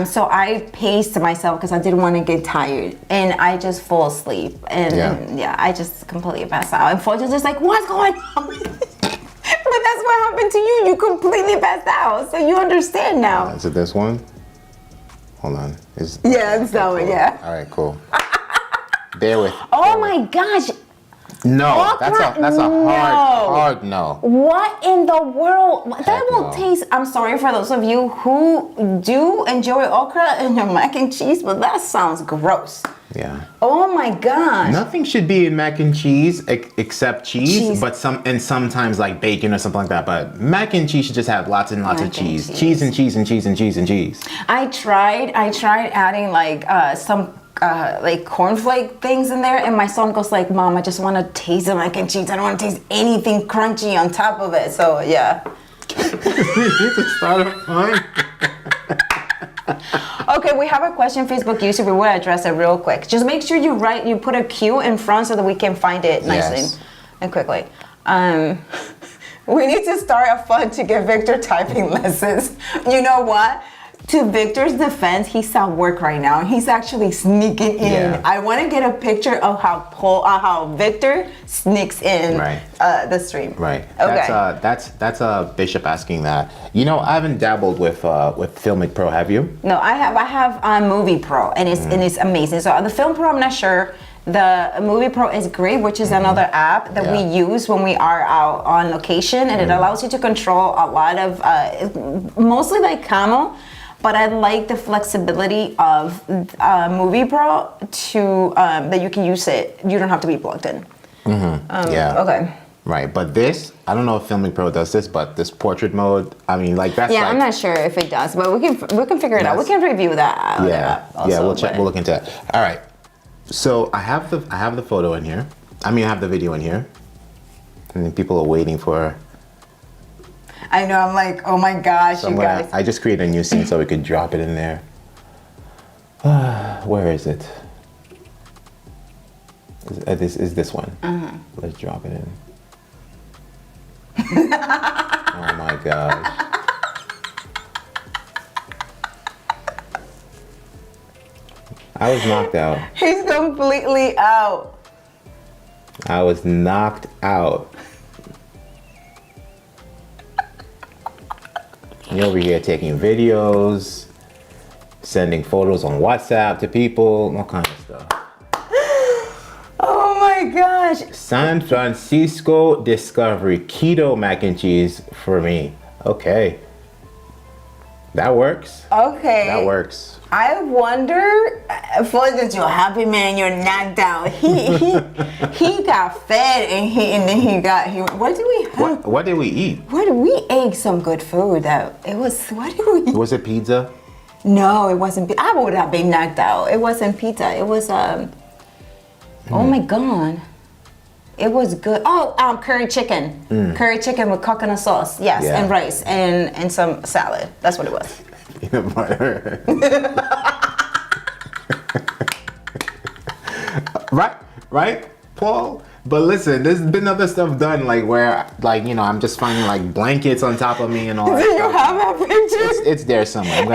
So I paced myself because I didn't want to get tired, and I just fall asleep, and I just completely pass out. And Fulgence is like, "What's going on?" But that's what happened to you. You completely passed out, so you understand now. Is it this one? Hold on. It's that one. Yeah. All right, cool. Bear with. Oh my gosh. No, that's a hard no. What in the world? That will no. taste. I'm sorry for those of you who do enjoy okra in your mac and cheese, but that sounds gross. Yeah. Oh my gosh. Nothing should be in mac and cheese except cheese, but sometimes like bacon or something like that. But mac and cheese should just have lots and lots of cheese. Cheese and cheese and cheese and cheese and cheese. I tried adding like some like cornflake things in there, and my son goes like, "Mom, I just want to taste the mac and cheese. I don't want to taste anything crunchy on top of it." So yeah. It's start a fun. Okay, we have a question, Facebook, YouTube. We will address it real quick. Just make sure you put a Q in front so that we can find it nicely and quickly. We need to start a fund to get Victor typing lessons. You know what? To Victor's defense, he's at work right now. He's actually sneaking in. Yeah. I want to get a picture of how Victor sneaks in the stream. Right. Okay. That's Bishop asking that. You know, I haven't dabbled with Filmic Pro. Have you? No, I have Movie Pro, and it's amazing. So the Film Pro, I'm not sure. The Movie Pro is great, which is another app that we use when we are out on location, and it allows you to control a lot of mostly like Camo. But I like the flexibility of Movie Pro to that you can use it. You don't have to be plugged in. Okay. Right, but this, I don't know if Filmic Pro does this, but this portrait mode, I mean, like that's I'm not sure if it does, but we can figure it out. We can review that. We'll check. We'll look into that. All right. So I have the photo in here. I mean, I have the video in here, and then people are waiting for. I know, I'm like, oh my gosh, So you guys. I just created a new scene so we could drop it in there. Where is it? This is this one. Let's drop it in. Oh my gosh. I was knocked out. He's completely out. I was knocked out. You're over here taking videos, sending photos on WhatsApp to people, all kinds of stuff. Oh my gosh. San Francisco Discovery keto mac and cheese for me. Okay. That works. Okay. That works. I wonder, for that you're happy man, you're knocked out. He got fed and then he what did we have? What did we eat? We ate some good food though. What did we eat? Was it pizza? No, it wasn't. I would have been knocked out. It wasn't pizza. It was oh my god. It was good. Oh, curry chicken. Curry chicken with coconut sauce. Yes, Yeah. and rice and some salad. That's what it was. Peanut butter. Right, Paul? But listen, there's been other stuff done like where, like, you know, I'm just finding like blankets on top of me and all that. Do you have that picture? It's there somewhere.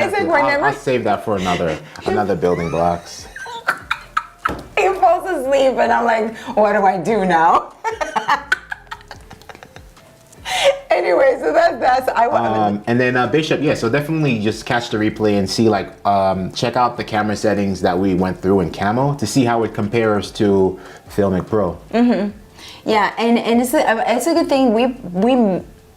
I'll save that for another building blocks. He falls asleep and I'm like, what do I do now? Anyway, so that's and then Bishop, so definitely just catch the replay and see like check out the camera settings that we went through in Camo to see how it compares to Filmic Pro. Yeah, and it's a good thing. We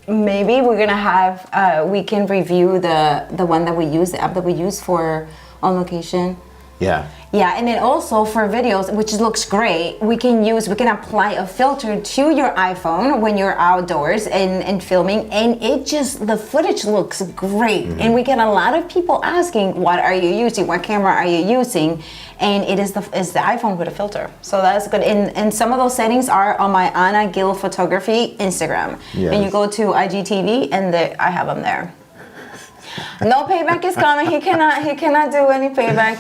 maybe we're gonna have we can review the one that we use, the app that we use for on location. Yeah, and then also for videos, which looks great, we can apply a filter to your iPhone when you're outdoors and filming, and the footage looks great. And we get a lot of people asking, what are you using? What camera are you using? And it's the iPhone with a filter. So that's good. And some of those settings are on my Anna Gill Photography Instagram. Yes. And you go to IGTV and I have them there. No payback is coming. He cannot do any payback.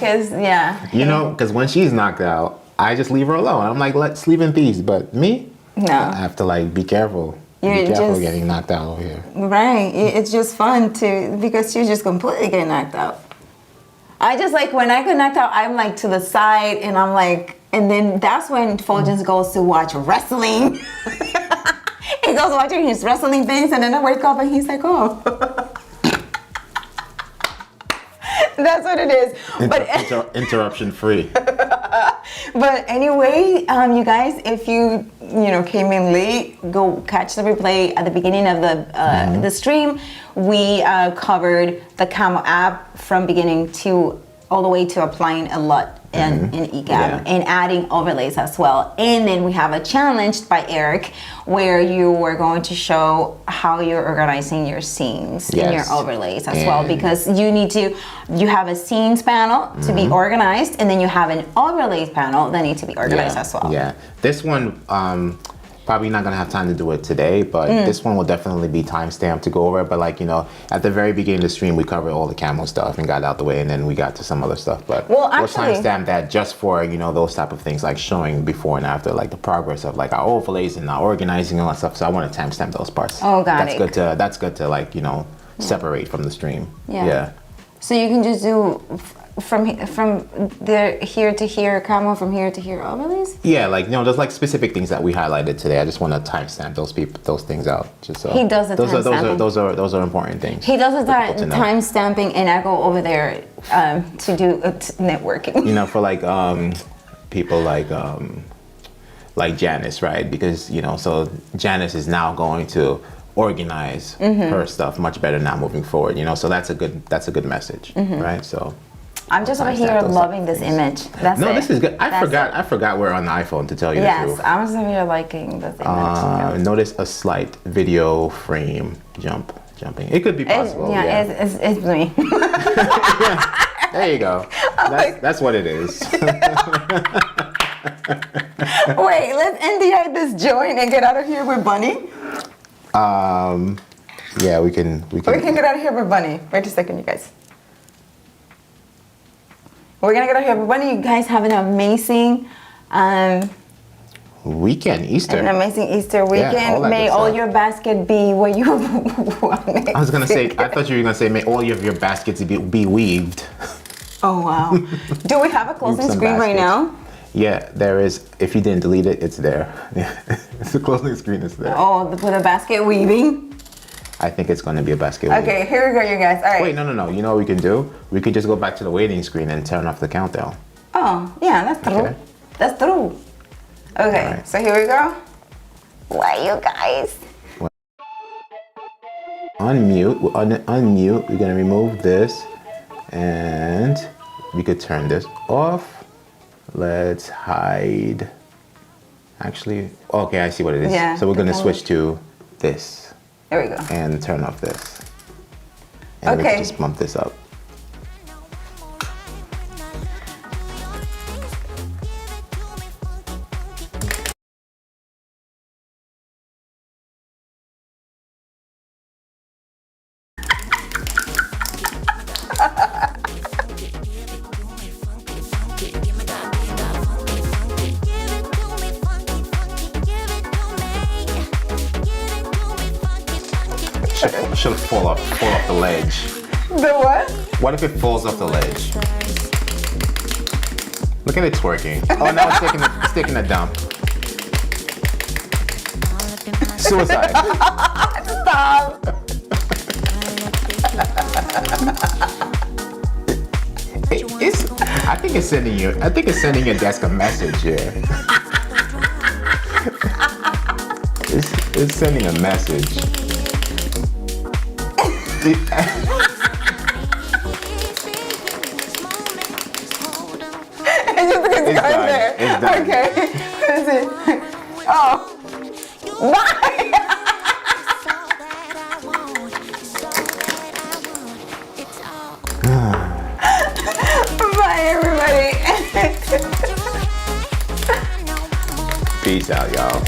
You know, because when she's knocked out, I just leave her alone. I'm like, let's sleep in peace. But me, no, I have to like be careful. Be careful getting knocked out over here. Right. It's just fun because you just completely get knocked out. I just like when I get knocked out, I'm like to the side and I'm like, and then that's when Fulgence goes to watch wrestling. He goes watching his wrestling things, and then I wake up and he's like, oh. That's what it is. But interruption free. But anyway, you guys, if you came in late, go catch the replay at the beginning of the stream. We covered the Camo app from beginning to all the way to applying a LUT in Ecamm and adding overlays as well. And then we have a challenge by Eric where you were going to show how you're organizing your scenes and your overlays as well, because you have a scenes panel to be organized, and then you have an overlays panel that need to be organized as well. Yeah, this one, probably not gonna have time to do it today, but this one will definitely be timestamped to go over. But like, you know, at the very beginning of the stream, we covered all the camo stuff and got out the way, and then we got to some other stuff. But we'll timestamp that just for, you know, those type of things, like showing before and after, like the progress of like our overlays and our organizing and all that stuff. So I want to timestamp those parts. Oh, got it. That's good to like, you know, separate from the stream. Yeah. So you can just do from there here to here camo, from here to here overlays. Yeah, like, you know, there's like specific things that we highlighted today. I just want to timestamp those things out. Just so he does the timestamping. Those are important things. He does the timestamping, and I go over there to do networking. You know, for like people like Janice, right? Because, you know, so Janice is now going to organize her stuff much better now moving forward. You know, so that's a good message, right? So. I'm just over here loving this image. This is good. I forgot we're on the iPhone, to tell you the truth. Yes, I'm just over here liking this image. Notice a slight video frame jumping. It could be possible. It's me. Yeah, there you go. That's what it is. Wait, let's NDI this joint and get out of here with Bunny. Yeah, we can get out of here with Bunny. Wait a second, you guys. We're gonna get out of here with Bunny. You guys have an amazing weekend, Easter. An amazing Easter weekend. Yeah, may all your basket be what you want it. I was gonna say, I thought you were gonna say, may all of your baskets be weaved. Oh wow. Do we have a closing screen right now? Yeah, there is. If you didn't delete it, it's there. Yeah, the closing screen is there. Oh, with a basket weaving? I think it's going to be a basket weaving. Okay, here we go, you guys. All right. Wait, no. You know what we can do? We could just go back to the waiting screen and turn off the countdown. Oh, yeah, that's true. Okay. That's true. Okay, right. So here we go. Why, you guys? Unmute. We're going to remove this, and we could turn this off. Let's hide. Actually, okay, I see what it is. Yeah, so we're going to switch to this. There we go. And turn off this. And we can just bump this up. Should fall off the ledge. The what? What if it falls off the ledge? Look at it twerking. Oh, now it's taking a dump. Suicide. Stop. I think it's sending your desk a message here. It's sending a message. It's just because it's going there. It's done. Okay. What is it? Oh. Why? Bye, everybody. Peace out, y'all.